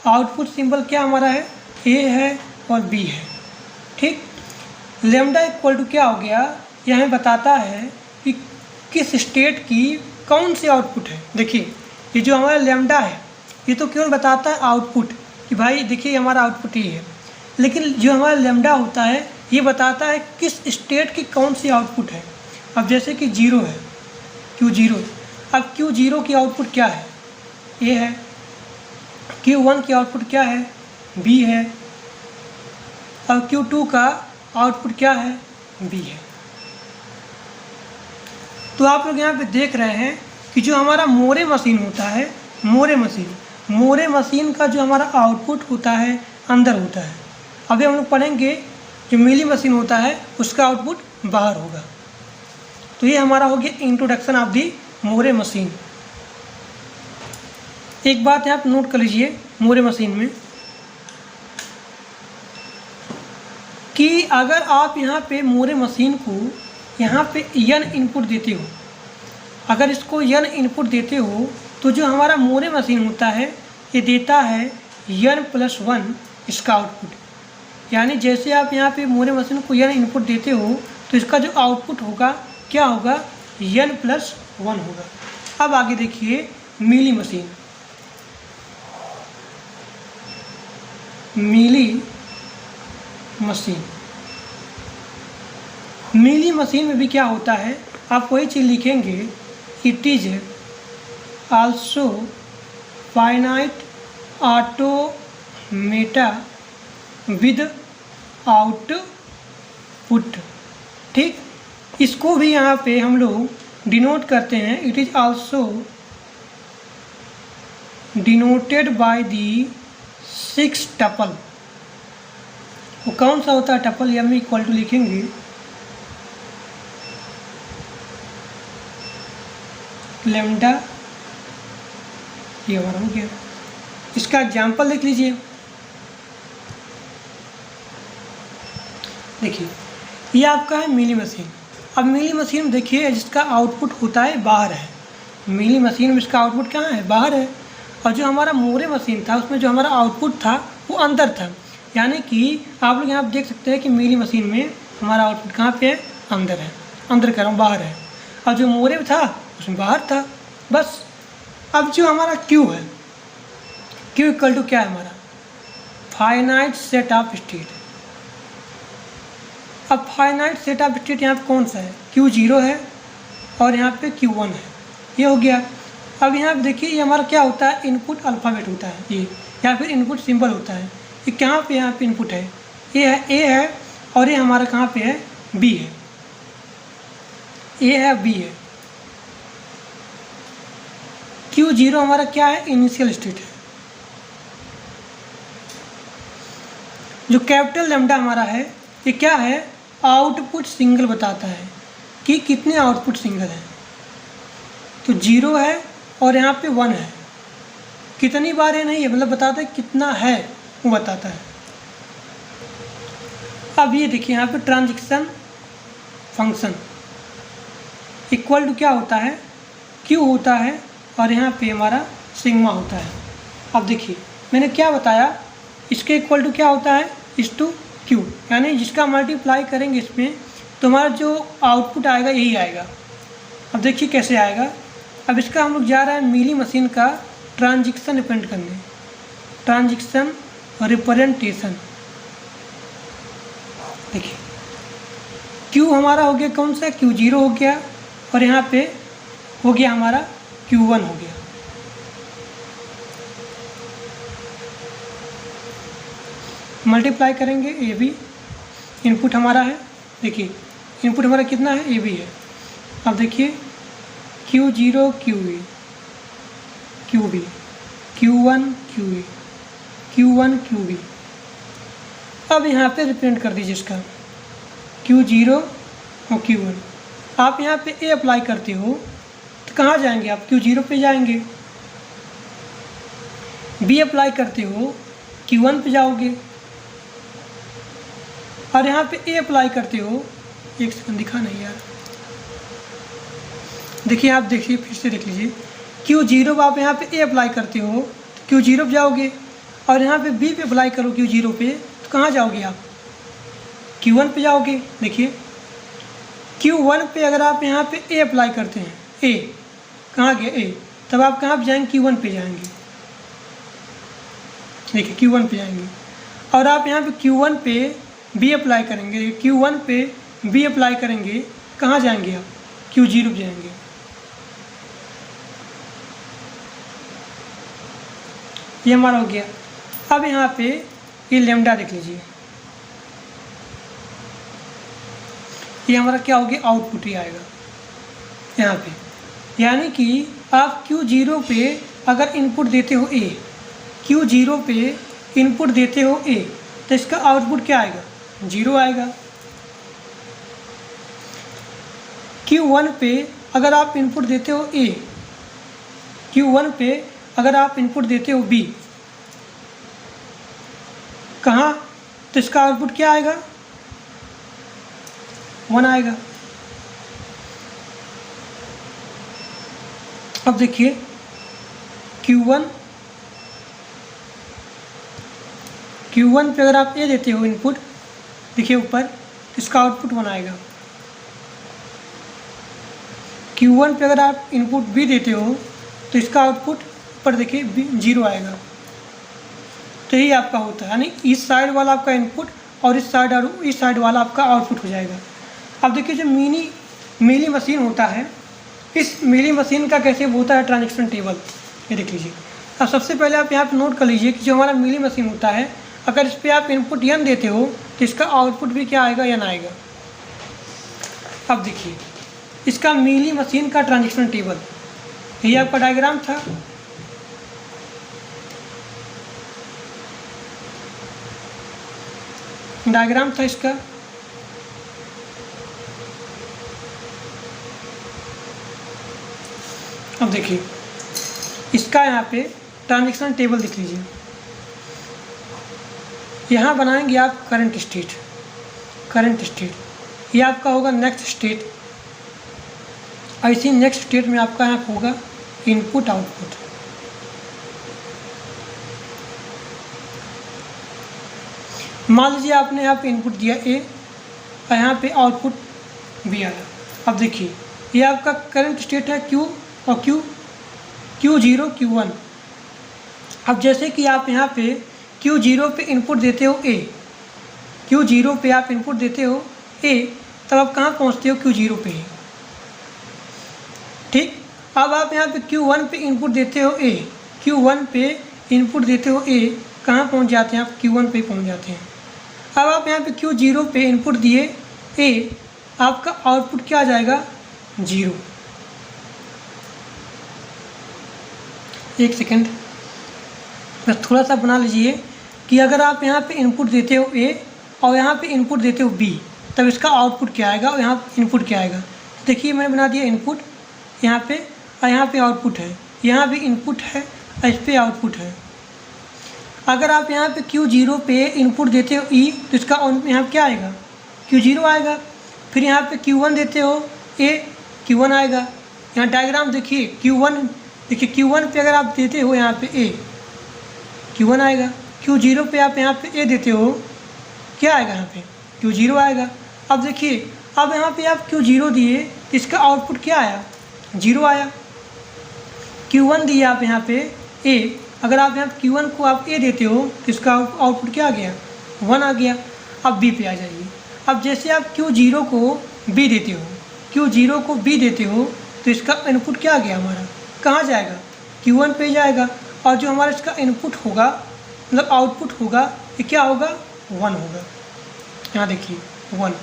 आउटपुट सिंबल क्या हमारा है, ए है और बी है, ठीक। लैम्डा इक्वल टू क्या हो गया, ये हमें बताता है कि किस स्टेट की कौन सी आउटपुट है। देखिए ये जो हमारा लैम्डा है ये तो केवल बताता है आउटपुट कि भाई देखिए हमारा आउटपुट ये है, लेकिन जो हमारा लैम्डा होता है ये बताता है किस स्टेट की कौन सी आउटपुट है। अब जैसे कि 0 है Q0, अब Q0 की आउटपुट क्या है, ए है। Q1 की आउटपुट क्या है, बी है। और Q2 का आउटपुट क्या है, बी है। तो आप लोग यहाँ पे देख रहे हैं कि जो हमारा मोरे मशीन होता है, मोरे मशीन का जो हमारा आउटपुट होता है अंदर होता है। अभी हम लोग पढ़ेंगे जो मिली मशीन होता है उसका आउटपुट बाहर होगा। तो ये हमारा हो गया introduction of the Moore machine. एक बात है आप नोट कर लीजिए मोरे मशीन में कि अगर आप यहाँ पे मोरे मशीन को यहाँ पे n इनपुट देते हो, अगर इसको n इनपुट देते हो तो जो हमारा मोरे मशीन होता है ये देता है n+1 इसका आउटपुट। यानी जैसे आप यहाँ पे मोरे मशीन को n इनपुट देते हो तो इसका जो आउटपुट होगा क्या होगा, n+1 होगा। अब आगे देखिए मिली मशीन। मिली मशीन में भी क्या होता है, आप वही चीज़ लिखेंगे, it is also finite automata with output, ठीक। इसको भी यहाँ पे हम लोग डिनोट करते हैं, it is also denoted by the 6 tuple. वो कौन सा होता है टपल, ये हम इक्वल टू लिखेंगे लैम्डा, ये हमारा हो गया। इसका एग्जाम्पल लिख लीजिए। देखिए ये आपका है मिली मशीन। अब मिली मशीन में देखिए जिसका आउटपुट होता है बाहर है, मिली मशीन में इसका आउटपुट कहाँ है, बाहर है। और जो हमारा मोरे मशीन था उसमें जो हमारा आउटपुट था वो अंदर था। यानी कि आप लोग यहाँ देख सकते हैं कि मिली मशीन में हमारा आउटपुट कहाँ पे है, अंदर है, अंदर कह रहा हूँ, बाहर है। और जो मोरे में था उसमें बाहर था, बस। अब जो हमारा Q है, Q इक्वल टू क्या है हमारा, फाइनाइट सेट ऑफ स्टेट। अब फाइनाइट सेट ऑफ स्टेट यहाँ पे कौन सा है, Q0 है और यहाँ पे Q1 है, ये हो गया। अब यहाँ पे देखिए ये हमारा क्या होता है, इनपुट अल्फ़ाबेट होता है ये, या फिर इनपुट सिंबल होता है। ये कहाँ पे यहाँ पे इनपुट है, ये है ए है, और ये हमारा कहाँ पे है, बी है, ए है बी है। Q0 हमारा क्या है, इनिशियल स्टेट है। जो कैपिटल लैम्डा हमारा है ये क्या है, आउटपुट सिंगल बताता है कि कितने आउटपुट सिंगल हैं। तो 0 है और यहाँ पे 1 है, कितनी बार है नहीं है, मतलब बताता है कितना है वो बताता है। अब ये देखिए यहाँ पे ट्रांजिशन फंक्शन इक्वल टू क्या होता है, Q होता है और यहाँ पे हमारा सिग्मा होता है। अब देखिए मैंने क्या बताया, इसके इक्वल टू क्या होता है, इस टू क्यू, यानी जिसका मल्टीप्लाई करेंगे इसमें तो हमारा जो आउटपुट आएगा यही आएगा। अब देखिए कैसे आएगा। अब इसका हम लोग जा रहे हैं मिली मशीन का ट्रांजिशन रिप्रेजेंट करने, ट्रांजिशन रिप्रेजेंटेशन। देखिए Q हमारा हो गया कौन सा, Q0 हो गया, और यहाँ पे हो गया हमारा Q1 हो गया। मल्टीप्लाई करेंगे, ये भी इनपुट हमारा है। देखिए इनपुट हमारा कितना है, ये भी है। अब देखिए Q0 QA, QB, Q1 QA, Q1 QB। अब यहाँ पे रिप्रेजेंट कर दीजिए इसका Q0 और Q1। आप यहाँ पे A अप्लाई करते हो तो कहाँ जाएंगे आप, Q0 पे जाएंगे। B अप्लाई करते हो Q1 पे जाओगे, और यहाँ पे A अप्लाई करते हो, एक सेकंड दिखा नहीं यार, देखिए आप देखिए फिर से देख लीजिए। Q0 आप यहाँ पे A अप्लाई करते हो तो Q0 पे जाओगे, और यहाँ पे B पे अप्लाई करो Q0 पे तो कहाँ जाओगे आप, Q1 पे जाओगे। देखिए Q1 पे अगर आप यहाँ पे A अप्लाई करते हैं, A कहाँ गया A, तब आप कहाँ पे जाएंगे, Q1 पे जाएंगे। देखिए Q1 पे जाएंगे, और आप यहाँ पे Q1 पे B अप्लाई करेंगे, Q1 पे B अप्लाई करेंगे, कहाँ जाएंगे आप, Q0 पे जाएंगे। ये हमारा हो गया। अब यहाँ पे ये लेमडा देख लीजिए, ये हमारा क्या हो गया, आउटपुट ही आएगा यहाँ पे। यानी कि आप Q0 पे अगर इनपुट देते हो A, Q0 पे इनपुट देते हो A, तो इसका आउटपुट क्या आएगा, 0 आएगा। Q1 पे अगर आप इनपुट देते हो A, Q1 पे अगर आप इनपुट देते हो B, कहाँ, तो इसका आउटपुट क्या आएगा, 1 आएगा। अब देखिए Q1 पे अगर आप A देते हो इनपुट, देखिए ऊपर, इसका आउटपुट 1 आएगा। Q1 पे अगर आप इनपुट B देते हो तो इसका आउटपुट ऊपर देखिए 0 आएगा। तो यही आपका होता है, यानी इस साइड वाला आपका इनपुट और इस साइड वाला आपका आउटपुट हो जाएगा। अब देखिए जो मिली मशीन होता है, इस मिली मशीन का कैसे होता है ट्रांजैक्शन टेबल, ये देख लीजिए। अब सबसे पहले आप यहाँ पे नोट कर लीजिए कि जो हमारा मिली मशीन होता है, अगर इस पर आप इनपुट n देते हो तो इसका आउटपुट भी क्या आएगा, n आएगा। अब देखिए इसका मिली मशीन का ट्रांजैक्शन टेबल, ये आपका डायग्राम था। डायग्राम था इसका। अब देखिए इसका यहाँ पे ट्रांजैक्शन टेबल देख लीजिए। यहाँ बनाएंगे आप करंट स्टेट, ये आपका होगा नेक्स्ट स्टेट। ऐसी नेक्स्ट स्टेट में आपका यहाँ होगा इनपुट आउटपुट। मान लीजिए आपने यहाँ पे इनपुट दिया A और यहाँ पे आउटपुट B आया। अब देखिए ये आपका करंट स्टेट है Q और Q0 Q1। अब जैसे कि आप यहाँ पे Q0 पे इनपुट देते हो A, Q0 पे आप इनपुट देते हो A, तब आप कहाँ पहुँचते हो, Q0 पे ही। ठीक, अब आप यहाँ पे Q1 पे इनपुट देते हो A, Q1 पे इनपुट देते हो A, कहाँ पहुँच जाते हैं आप, Q1 पे पहुँच जाते हैं। अब आप यहाँ पे Q0 पे इनपुट दिए A, आपका आउटपुट क्या आ जाएगा, 0। एक सेकेंड बस थोड़ा सा बना लीजिए कि अगर आप यहाँ पे इनपुट देते हो A और यहाँ पे इनपुट देते हो B, तब इसका आउटपुट क्या आएगा और यहाँ इनपुट क्या आएगा। देखिए मैंने बना दिया इनपुट यहाँ पे, और यहाँ पे आउटपुट है, यहाँ भी इनपुट है और इस पर आउटपुट है। अगर आप यहाँ पे Q0 पे इनपुट देते हो E, तो इसका यहाँ क्या आएगा, Q0 आएगा। फिर यहाँ पे Q1 देते हो A, Q1 आएगा। यहाँ डायग्राम देखिए, Q1 देखिए Q1 पे अगर आप देते हो यहाँ पे A, Q1 आएगा। Q0 पे आप यहाँ पे A देते हो, क्या आएगा यहाँ पे? Q0 आएगा। अब देखिए, अब यहाँ पे आप Q0 दिए, इसका आउटपुट क्या आया? 0 आया। Q1 दिए आप यहाँ पे A, अगर आप यहाँ Q1 को आप A देते हो तो इसका आउटपुट क्या आ गया? 1 आ गया। अब B पे आ जाइए। अब जैसे आप Q0 को B देते हो, Q0 को B देते हो तो इसका इनपुट क्या आ गया हमारा? कहाँ जाएगा? Q1 पे जाएगा। और जो हमारा इसका इनपुट होगा, मतलब आउटपुट होगा, ये क्या होगा? 1 होगा। यहाँ देखिए 1।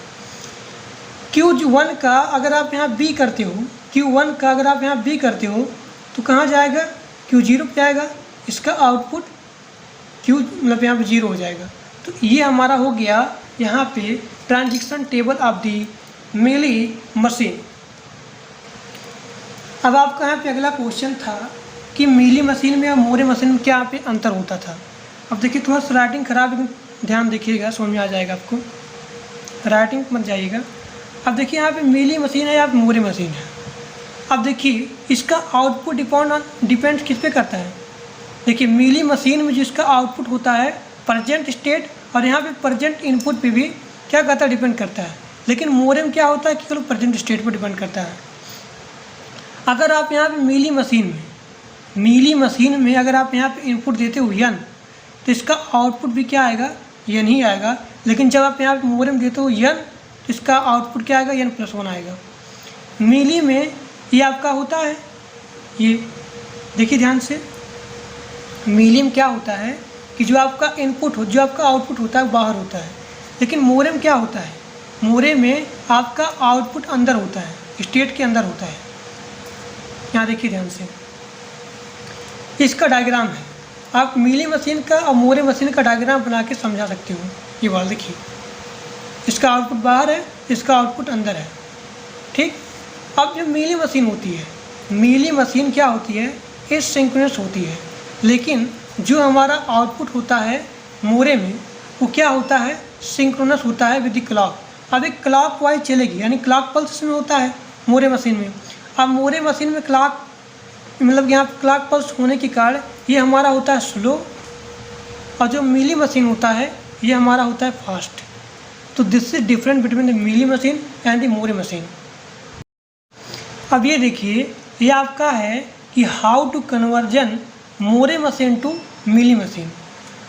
Q1 का अगर आप यहाँ B करते हो, Q1 का अगर आप यहाँ B करते हो तो कहाँ जाएगा? Q0 पे आएगा। इसका आउटपुट Q मतलब यहाँ पे 0 हो जाएगा। तो ये हमारा हो गया यहाँ पे transition table of the mealy machine. अब आपका यहाँ पे अगला क्वेश्चन था कि मीली मशीन में और मोरे मशीन में क्या यहाँ पे अंतर होता था। अब देखिए थोड़ा सा राइटिंग खराब, लेकिन ध्यान देखिएगा, समझ में आ जाएगा आपको, राइटिंग मत जाइएगा। अब देखिए यहाँ पे मीली मशीन है या मोरे मशीन है। अब देखिए इसका आउटपुट डिपेंड किस पे करता है? देखिए मीली मशीन में जिसका आउटपुट होता है प्रेजेंट स्टेट, और यहाँ पे प्रेजेंट इनपुट पे भी क्या करता है? डिपेंड करता है। लेकिन मोरे में क्या होता है कि केवल प्रेजेंट स्टेट पर डिपेंड करता है। अगर आप यहाँ पे मीली मशीन में अगर आप यहाँ पे इनपुट देते हो n, तो इसका आउटपुट भी क्या आएगा? n ही आएगा। लेकिन जब आप यहाँ पे मोरे में देते हो n, तो इसका आउटपुट क्या आएगा? n+1 आएगा। मीली में ये आपका होता है, ये देखिए ध्यान से, मीली में क्या होता है कि जो आपका इनपुट हो, जो आपका आउटपुट होता है बाहर होता है। लेकिन मोरे में क्या होता है? मोरे में आपका आउटपुट अंदर होता है, स्टेट के अंदर होता है। यहाँ देखिए ध्यान से, इसका डायग्राम है। आप मीली मशीन का और मोरे मशीन का डायग्राम बना के समझा सकते हो। ये वाला देखिए, इसका आउटपुट बाहर है, इसका आउटपुट अंदर है। ठीक। अब जो मीली मशीन होती है, मीली मशीन क्या होती है? एसिंक्रोनस होती है। लेकिन जो हमारा आउटपुट होता है मोरे में, वो क्या होता है? सिंक्रोनस होता है विद द क्लॉक। अब एक क्लॉक वाइज चलेगी, यानी क्लॉक पल्स में होता है मोरे मशीन में। अब मोरे मशीन में क्लॉक मतलब यहाँ क्लॉक पल्स होने के कारण ये हमारा होता है स्लो, और जो मीली मशीन होता है ये हमारा होता है फास्ट। तो this is different between the Mealy machine and the Moore machine. अब ये देखिए, ये आपका है कि how to conversion Moore machine to Mealy machine.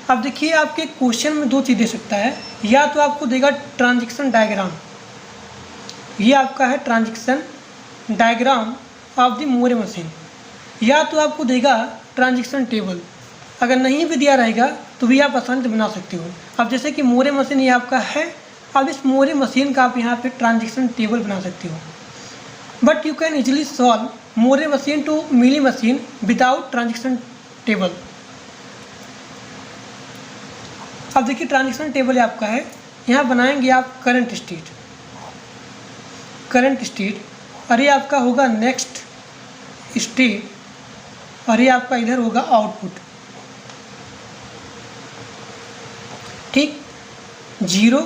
अब देखिए आपके क्वेश्चन में दो चीज़ दे सकता है, या तो आपको देगा ट्रांजिशन डायग्राम, ये आपका है transition diagram of the Moore machine, या तो आपको देगा ट्रांजिशन टेबल। अगर नहीं भी दिया रहेगा तो भी आप आसानी से बना सकते हो। अब जैसे कि मोरे मशीन ये आपका है, अब इस मोरे मशीन का आप यहाँ पे ट्रांजिशन टेबल बना सकते हो। But you can easily solve Moore machine to Mealy machine without transition table. अब देखिए ट्रांजिशन टेबल आपका है, यहाँ बनाएंगे आप करंट स्टेट, और ये आपका होगा नेक्स्ट स्टेट, और ये आपका इधर होगा आउटपुट। ठीक, 0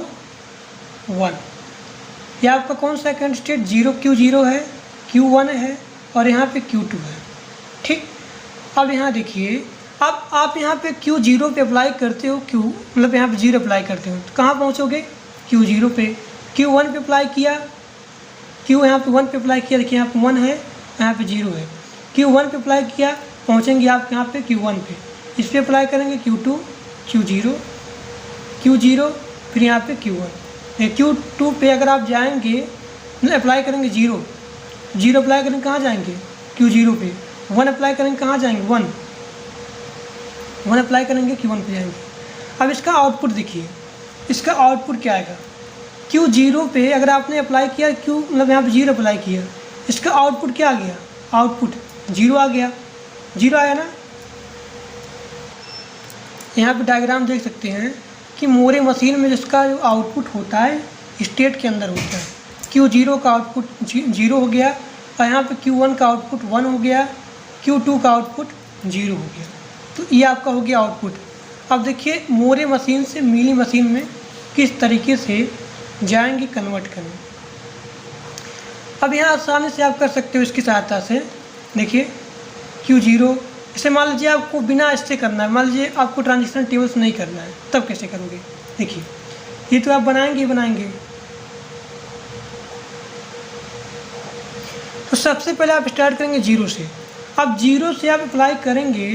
1, ये आपका कौन सा करंट स्टेट? 0 Q0 है, Q1 है, और यहाँ पे Q2 है। ठीक। अब यहाँ देखिए, अब आप यहाँ पे Q0 पे अप्लाई करते हो, Q मतलब यहाँ पे 0 अप्लाई करते हो, तो कहाँ पहुँचोगे? Q0 पे। Q1 पे अप्लाई किया, Q यहाँ पे 1 पे अप्लाई किया, देखिए यहाँ पे 1 है, यहाँ पे 0 है। Q1 पे अप्लाई किया, पहुँचेंगे आप यहाँ पे Q1 पे, इस पर अप्लाई करेंगे Q2, Q0, फिर यहाँ पे Q1। Q2 पे अगर आप जाएंगे, अप्लाई करेंगे 0 अप्लाई करेंगे, कहाँ जाएंगे? Q0 पे। 1 अप्लाई करेंगे, कहाँ जाएंगे? 1 अप्लाई करेंगे, Q1 पे जाएंगे। अब इसका आउटपुट देखिए, इसका आउटपुट क्या आएगा? Q0 पे अगर आपने अप्लाई किया, Q मतलब यहाँ पे 0 अप्लाई किया, इसका आउटपुट क्या आ गया? आउटपुट 0 आ गया, 0 आया ना। यहाँ पे डायग्राम देख सकते हैं कि मोरे मशीन में जिसका जो आउटपुट होता है स्टेट के अंदर होता है। Q0 का आउटपुट 0 हो गया, और यहाँ पे Q1 का आउटपुट 1 हो गया, Q2 का आउटपुट 0 हो गया। तो ये आपका हो गया आउटपुट। अब देखिए मोरे मशीन से मीली मशीन में किस तरीके से जाएंगे कन्वर्ट करने। अब यहाँ आसानी से आप कर सकते हो इसकी सहायता से। देखिए Q0। इसे मान लीजिए आपको बिना इससे करना है, मान लीजिए आपको ट्रांजिशन टेबल्स नहीं करना है, तब कैसे करोगे? देखिए ये तो आप बनाएंगे ही बनाएंगे। तो सबसे पहले आप स्टार्ट करेंगे 0 से। अब 0 से आप अप्लाई करेंगे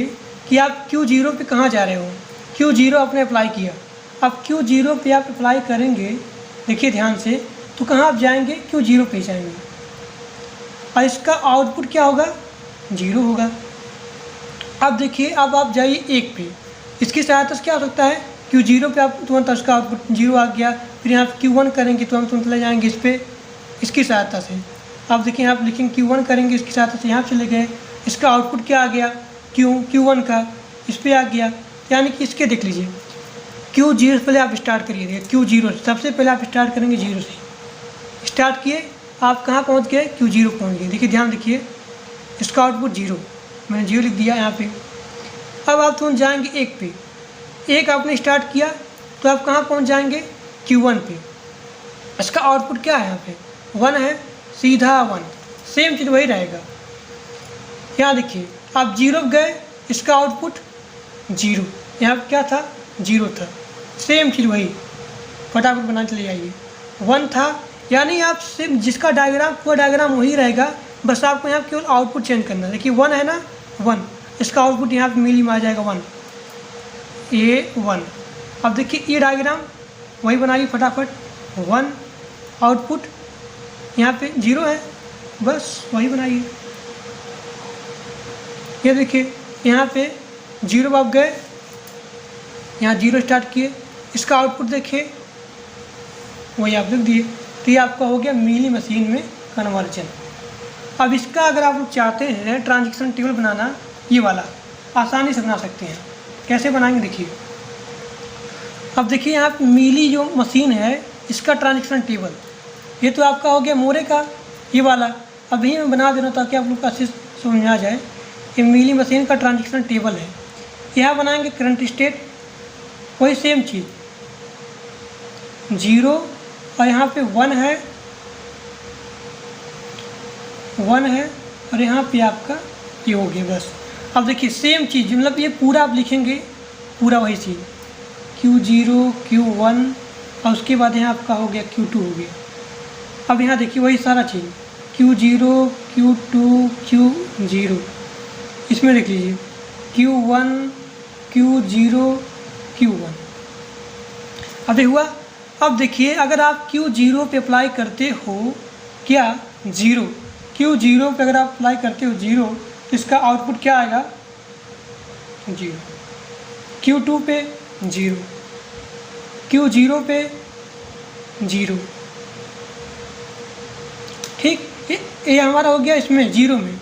कि आप Q0 पे कहाँ जा रहे हो। Q0 आपने अप्लाई किया, अब Q0 पे आप अप्लाई करेंगे, देखिए ध्यान से, तो कहाँ आप जाएंगे? Q0 पे जाएंगे और इसका आउटपुट क्या होगा? 0 होगा। अब देखिए अब आप जाइए 1 पे, इसकी सहायता से क्या हो सकता है? Q0 पे आप तुरंत उसका आउटपुट 0 आ गया, फिर यहाँ Q1 करेंगे तो हम तुरंत चले जाएंगे इस पर, इसकी सहायता से। आप देखिए आप लिखेंगे Q1 करेंगे, इसकी सहायता से यहाँ चले गए, इसका आउटपुट क्या आ गया? Q1 का इस पर आ गया। यानी कि इसके देख लीजिए Q0 से पहले आप स्टार्ट करिए, Q0 सबसे पहले आप स्टार्ट करेंगे 0 से। स्टार्ट किए, आप कहाँ पहुँच गए? Q0 पहुँच गए। देखिए ध्यान देखिए, इसका आउटपुट 0, मैंने 0 लिख दिया यहाँ पे। अब आप तुरंत जाएंगे 1 पे, 1 आपने स्टार्ट किया तो आप कहाँ पहुँच जाएंगे? Q1 पे। इसका आउटपुट क्या है? यहाँ पे 1 है, सीधा 1, सेम चीज़ वही रहेगा। यहाँ देखिए आप 0 गए, इसका आउटपुट 0, यहाँ पे क्या था? 0 था, सेम चीज़ वही, फटाफट बना चले जाइए। 1 था, यानी आप सिर्फ जिसका डायग्राम पूरा डायग्राम वही रहेगा, बस आपको यहाँ केवल आउटपुट चेंज करना है। देखिए 1 है ना, 1, इसका आउटपुट यहाँ पे मिली में आ जाएगा 1, ये 1। अब देखिए ये डायग्राम वही बनाइए फटाफट, 1 आउटपुट यहाँ पे 0 है, बस वही बनाइए। ये देखिए यहाँ पे 0 आप गए, यहाँ 0 स्टार्ट किए, इसका आउटपुट देखिए वही आप लिख दिए। तो ये आपका हो गया मिली मशीन में कन्वर्जन। अब इसका अगर आप लोग चाहते हैं ट्रांजिशन टेबल बनाना, ये वाला आसानी से बना सकते हैं। कैसे बनाएंगे देखिए, अब देखिए यहाँ पे मिली जो मशीन है इसका ट्रांजिशन टेबल, ये तो आपका हो गया मोरे का ये वाला। अब यही मैं बना दे रहा हूँ ताकि आप लोग को अच्छे से समझ में आ जाए। ये मिली मशीन का ट्रांजिशन टेबल है, यहाँ बनाएंगे करंट स्टेट, वही सेम चीज़ 0 और यहाँ पे 1 है, 1 है और यहाँ पे आपका ये हो गया बस। अब देखिए सेम चीज़, मतलब ये पूरा आप लिखेंगे, पूरा वही चीज़ Q0 Q1 और उसके बाद यहाँ आपका हो गया Q2 हो गया। अब यहाँ देखिए वही सारा चीज़ Q0 Q2 Q0, इसमें देख लीजिए Q1 Q0 Q1। अब ये हुआ। अब देखिए अगर आप Q0 पे अप्लाई करते हो क्या 0, Q0 पे अगर आप अप्लाई करते हो 0 तो इसका आउटपुट क्या आएगा? 0। Q2 पे 0, Q0 पे 0, ठीक। ये हमारा हो गया इसमें 0 में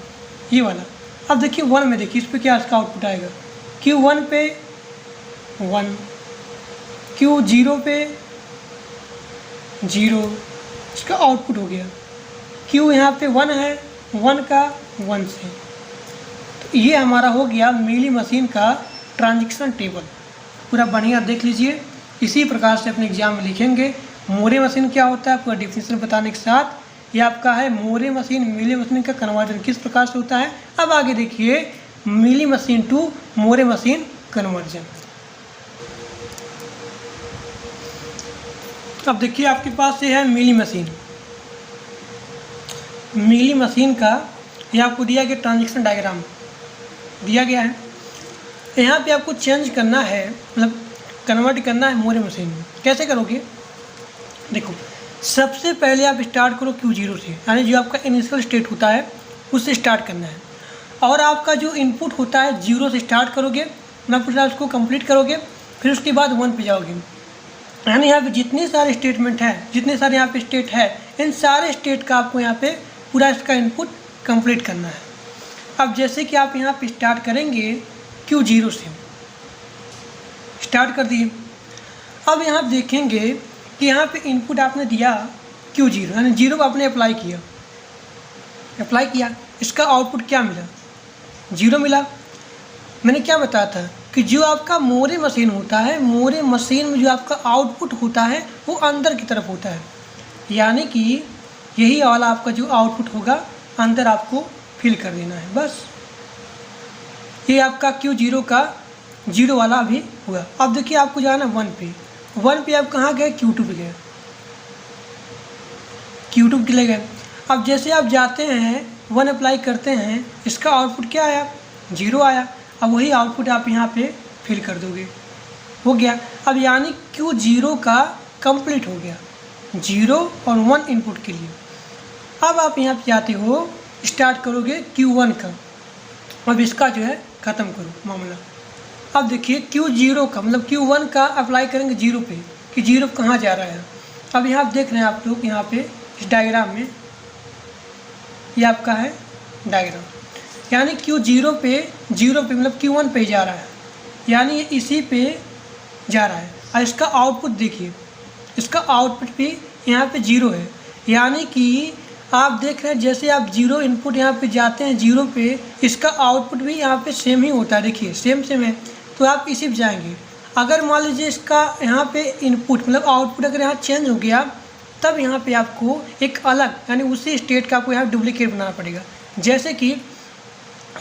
ये वाला। अब देखिए 1 में देखिए इस पर क्या इसका आउटपुट आएगा? Q1 पे 1, Q0 पे 0, इसका आउटपुट हो गया। Q यहाँ पे 1 है, 1 का 1 से, तो ये हमारा हो गया मिली मशीन का ट्रांजिशन टेबल। पूरा बढ़िया देख लीजिए, इसी प्रकार से अपने एग्जाम में लिखेंगे। मोरे मशीन क्या होता है पूरा डिफिनेशन बताने के साथ, ये आपका है मोरे मशीन मिली मशीन का कन्वर्जन किस प्रकार से होता है। अब आगे देखिए Mealy machine to Moore machine conversion. अब देखिए आपके पास ये है मिली मशीन। मिली मशीन का ये आपको दिया गया ट्रांजिशन डायग्राम दिया गया है। यहाँ पे आपको चेंज करना है, मतलब कन्वर्ट करना है मोरे मशीन में। कैसे करोगे? देखो सबसे पहले आप स्टार्ट करो Q0 से, यानी जो आपका इनिशियल स्टेट होता है उससे स्टार्ट करना है। और आपका जो इनपुट होता है 0 से स्टार्ट करोगे, ना फिर उसको कंप्लीट करोगे, फिर उसके बाद 1 पे जाओगे। यानी यहाँ पे जितने सारे स्टेटमेंट हैं, जितने सारे यहाँ पे स्टेट है, इन सारे स्टेट का आपको यहाँ पे पूरा इसका इनपुट कंप्लीट करना है। अब जैसे कि आप यहाँ पे स्टार्ट करेंगे Q0 से, स्टार्ट कर दिए। अब यहाँ आप देखेंगे कि यहाँ पे इनपुट आपने दिया Q0, यानी 0 आपने अप्लाई किया, इसका आउटपुट क्या मिला? 0 मिला। मैंने क्या बताया था कि जो आपका मोरे मशीन होता है, मोरे मशीन में जो आपका आउटपुट होता है वो अंदर की तरफ होता है, यानी कि यही वाला आपका जो आउटपुट होगा अंदर आपको फिल कर देना है बस। ये आपका Q0 का 0 वाला अभी हुआ। अब देखिए आपको जाना 1 पे, 1 पे आप कहाँ गए, Q2 पे गए, Q2 के लिए गए। अब जैसे आप जाते हैं 1 अप्लाई करते हैं, इसका आउटपुट क्या आया, 0 आया। अब वही आउटपुट आप यहाँ पे फिल कर दोगे, हो गया। अब यानी Q0 का कंप्लीट हो गया, 0 और 1 इनपुट के लिए। अब आप यहाँ पे जाते हो, स्टार्ट करोगे Q1 का, अब इसका जो है ख़त्म करो मामला। अब देखिए Q0 का मतलब Q1 का अप्लाई करेंगे 0 पे कि 0 कहाँ जा रहा है। अब यहाँ आप देख रहे हैं आप लोग यहाँ पे इस डायग्राम में, ये आपका है डायग्राम, यानी Q0 पे 0 पे मतलब Q1 पे जा रहा है, यानी इसी पे जा रहा है। और इसका आउटपुट देखिए, इसका आउटपुट भी यहाँ पे 0 है, यानी कि आप देख रहे हैं जैसे आप 0 इनपुट यहाँ पे जाते हैं 0 पे, इसका आउटपुट भी यहाँ पे सेम ही होता है। देखिए सेम है, तो आप इसी पे जाएंगे। अगर मान लीजिए इसका यहाँ पे इनपुट मतलब आउटपुट अगर यहाँ चेंज हो गया, तब यहाँ पे आपको एक अलग यानी उसी स्टेट का आपको यहाँ डुप्लीकेट बनाना पड़ेगा। जैसे कि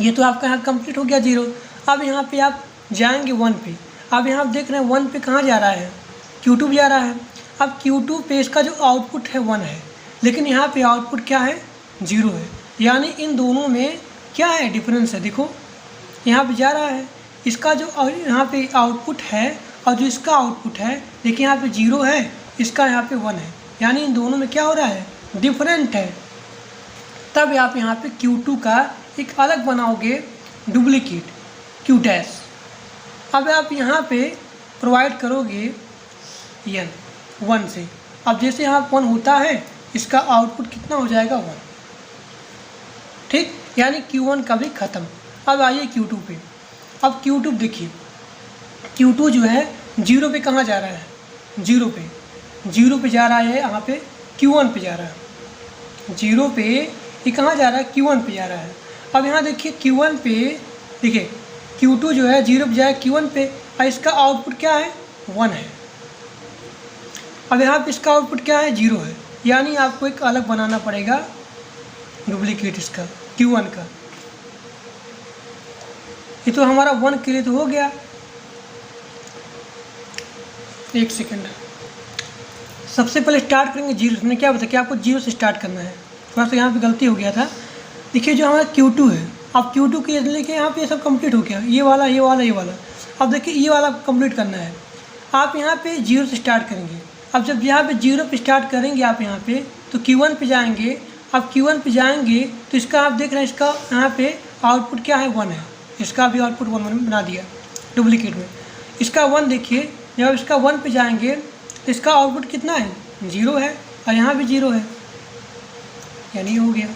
ये तो आपका यहाँ कंप्लीट हो गया 0, अब यहाँ पे आप जाएंगे 1 पे। अब यहाँ आप देख रहे हैं 1 पे कहाँ जा रहा है, Q2 जा रहा है। अब Q2 पे इसका जो आउटपुट है 1 है, लेकिन यहाँ पे आउटपुट क्या है, 0 है। यानी इन दोनों में क्या है, डिफरेंस है। देखो यहाँ पे जा रहा है, इसका जो यहाँ पे आउटपुट है और जो इसका आउटपुट है, देखिए यहाँ पे 0 है, इसका यहाँ पे 1 है, यानी इन दोनों में क्या हो रहा है, डिफरेंट है। तब आप यहाँ पे Q2 का एक अलग बनाओगे डुप्लीकेट Q डैश। अब आप यहाँ पे प्रोवाइड करोगे n 1 से। अब जैसे यहाँ 1 होता है, इसका आउटपुट कितना हो जाएगा, 1, ठीक, यानी Q1 का भी ख़त्म। अब आइए Q2 पे। अब Q2 देखिए, Q2 जो है 0 पे कहाँ जा रहा है, 0 पे जा रहा है, यहाँ पे Q1 पे जा रहा है, 0 पे ये कहाँ जा रहा है, Q1 पे जा रहा है। अब यहाँ देखिए Q1 पे देखिए Q2 जो है 0 पे जाए Q1 पे, और इसका आउटपुट क्या है, 1 है। अब यहाँ पे इसका आउटपुट क्या है, 0 है, यानी आपको एक अलग बनाना पड़ेगा डुप्लीकेट इसका Q1 का। ये तो हमारा 1 के लिए तो हो गया। एक सेकेंड, सबसे पहले स्टार्ट करेंगे 0 से। क्या बताया कि आपको 0 से स्टार्ट करना है, थोड़ा सा यहाँ पे गलती हो गया था। देखिए जो हमारा Q2 है, अब Q2 के लेके यहाँ पे सब कंप्लीट हो गया, ये वाला ये वाला ये वाला। अब देखिए ये वाला कंप्लीट करना है, आप यहाँ पे 0 से स्टार्ट करेंगे। अब जब यहाँ पे 0 पे स्टार्ट करेंगे आप यहाँ पे, तो Q1 पे जाएंगे। अब Q1 पे जाएंगे तो इसका आप देख रहे हैं, इसका यहाँ पे आउटपुट क्या है, 1 है, इसका भी आउटपुट 1 बना दिया डुप्लीकेट में। इसका 1 देखिए, जब इसका 1 पे जाएंगे तो इसका आउटपुट कितना है, 0 है, और यहाँ भी 0 है, यानी हो गया।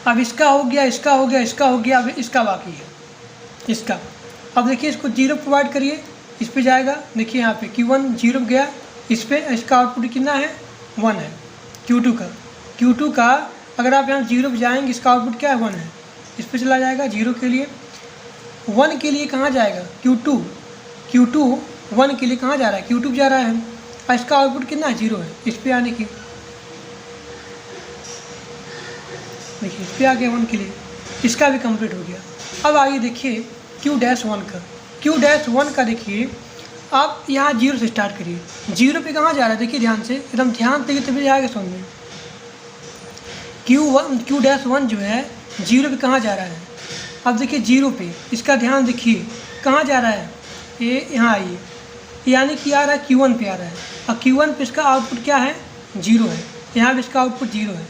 अब इसका हो गया, इसका हो गया, इसका हो गया, अब इसका बाकी है इसका। अब देखिए इसको 0 प्रोवाइड करिए, इस पे जाएगा, देखिए यहाँ पे Q1 0 गया, इस पे इसका आउटपुट कितना है, 1 है Q2 का। अगर आप यहाँ 0 पे जाएंगे, इसका आउटपुट क्या है, 1 है, इस पे चला जाएगा 0 के लिए। 1 के लिए कहाँ जाएगा, Q2 1 के लिए कहाँ जा रहा है, Q2 जा रहा है, और इसका आउटपुट कितना है, 0 है, इस पे आने की। देखिए इस पे आ गया 1 के लिए, इसका भी कंप्लीट हो गया। अब आइए देखिए Q-1 का देखिए, आप यहाँ 0 से स्टार्ट करिए। 0 पे कहाँ जा रहा है, देखिए ध्यान से, एकदम ध्यान से, तभी जाएगा समझ में। Q-1 जो है 0 पे कहाँ जा रहा है, अब देखिए 0 पे, इसका ध्यान देखिए कहाँ जा रहा है, ये यहाँ आइए, यानी कि आ रहा है Q1 पे आ रहा है, और Q1 पे इसका आउटपुट क्या है, 0 है, यहाँ पे इसका आउटपुट 0 है,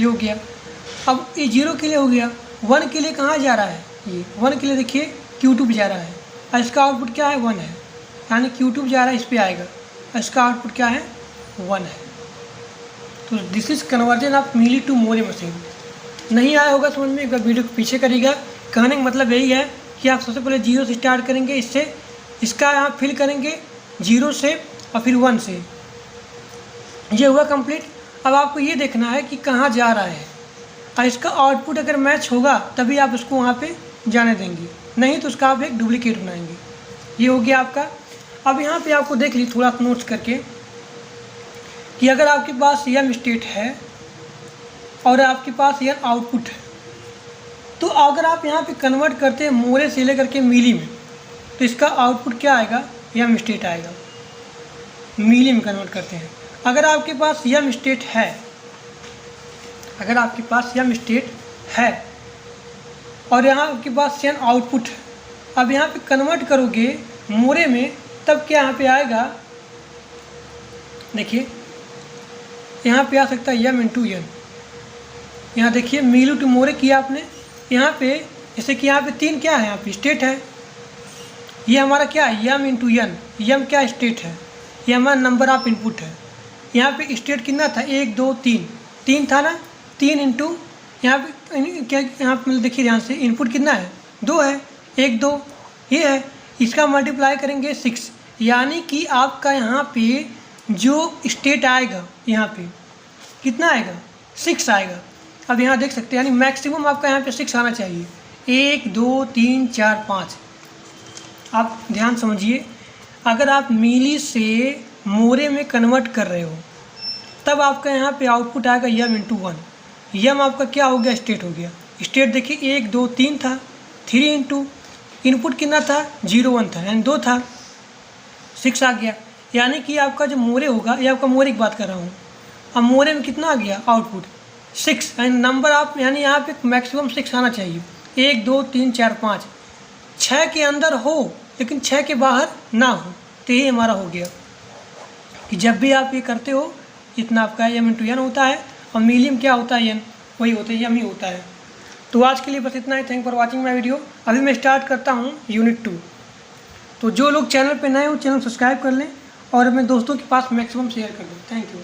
ये हो गया। अब ये 0 के लिए हो गया। 1 के लिए कहाँ जा रहा है, ये 1 के लिए देखिए Q2 पे जा रहा है, और इसका आउटपुट क्या है, 1 है, यानी Q2 पे जा रहा है, इस पे आएगा, और इसका आउटपुट क्या है, 1 है। तो this is conversion of Mealy to Moore machine. नहीं आया होगा समझ में, एक बार वीडियो को पीछे करिएगा। कहने का मतलब यही है कि आप सबसे पहले 0 से स्टार्ट करेंगे, इससे इसका यहाँ फिल करेंगे 0 से और फिर 1 से, ये हुआ कंप्लीट। अब आपको ये देखना है कि कहाँ जा रहा है, और इसका आउटपुट अगर मैच होगा तभी आप उसको वहाँ पे जाने देंगे, नहीं तो उसका आप एक डुप्लीकेट बनाएंगे। ये हो गया आपका। अब यहाँ पे आपको देख ली थोड़ा नोट्स करके कि अगर आपके पास यह स्टेट है और आपके पास यह आउटपुट है, तो अगर आप यहाँ पे कन्वर्ट करते हैं मोरे से लेकर के मिली में, तो इसका आउटपुट क्या आएगा, यम स्टेट आएगा। मिली में कन्वर्ट करते हैं। अगर आपके पास यम स्टेट है, अगर आपके पास यम स्टेट है और यहाँ आपके पास यन आउटपुट है, अब यहाँ पे कन्वर्ट करोगे मोरे में, तब क्या यहाँ पे आएगा, देखिए यहाँ पे आ सकता है यम इंटू यन। यहाँ देखिए मीलू टू मोरे किया आपने, यहाँ पे जैसे कि यहाँ पे 3 क्या है, यहाँ पे स्टेट है, ये हमारा क्या है यम इंटू यन। यम क्या स्टेट है, ये हमारा नंबर ऑफ इनपुट है। यहाँ पे स्टेट कितना था, 1 2 3, 3 था ना, 3 इंटू यहाँ पे क्या, यहाँ पे मतलब देखिए ध्यान से इनपुट कितना है, 2 है, 1 2 ये है, इसका मल्टीप्लाई करेंगे 6, यानी कि आपका यहाँ पे जो स्टेट आएगा यहाँ पे कितना आएगा, 6 आएगा। अब यहाँ देख सकते हैं, यानी मैक्सिमम आपका यहाँ पे 6 आना चाहिए। 1 2 3 4 5। आप ध्यान समझिए, अगर आप मिली से मोरे में कन्वर्ट कर रहे हो, तब आपका यहाँ पे आउटपुट आएगा यम इंटू 1। यम आपका क्या हो गया, स्टेट हो गया। स्टेट देखिए 1 2 3 था, 3 इंटू इनपुट कितना था, 0 1 था, यानी 2 था, 6 आ गया। यानी कि आपका जो मोरे होगा, ये आपका मोरे की बात कर रहा हूँ, अब मोरे में कितना आ गया आउटपुट, 6, यानी नंबर आप, यानी यहाँ पे मैक्सिमम 6 आना चाहिए। 1 2 3 4 5, 6 के अंदर हो लेकिन 6 के बाहर ना हो, तो ये हमारा हो गया कि जब भी आप ये करते हो इतना आपका यम इंटू यन होता है, और मीलियम क्या होता है, यन वही होता है, यम ही होता है। तो आज के लिए बस इतना ही। Thank for watching my video. अभी मैं स्टार्ट करता हूँ यूनिट 2। तो जो लोग चैनल पे नए हो, चैनल सब्सक्राइब कर लें और अपने दोस्तों के पास मैक्सिमम शेयर कर दें। Thank you.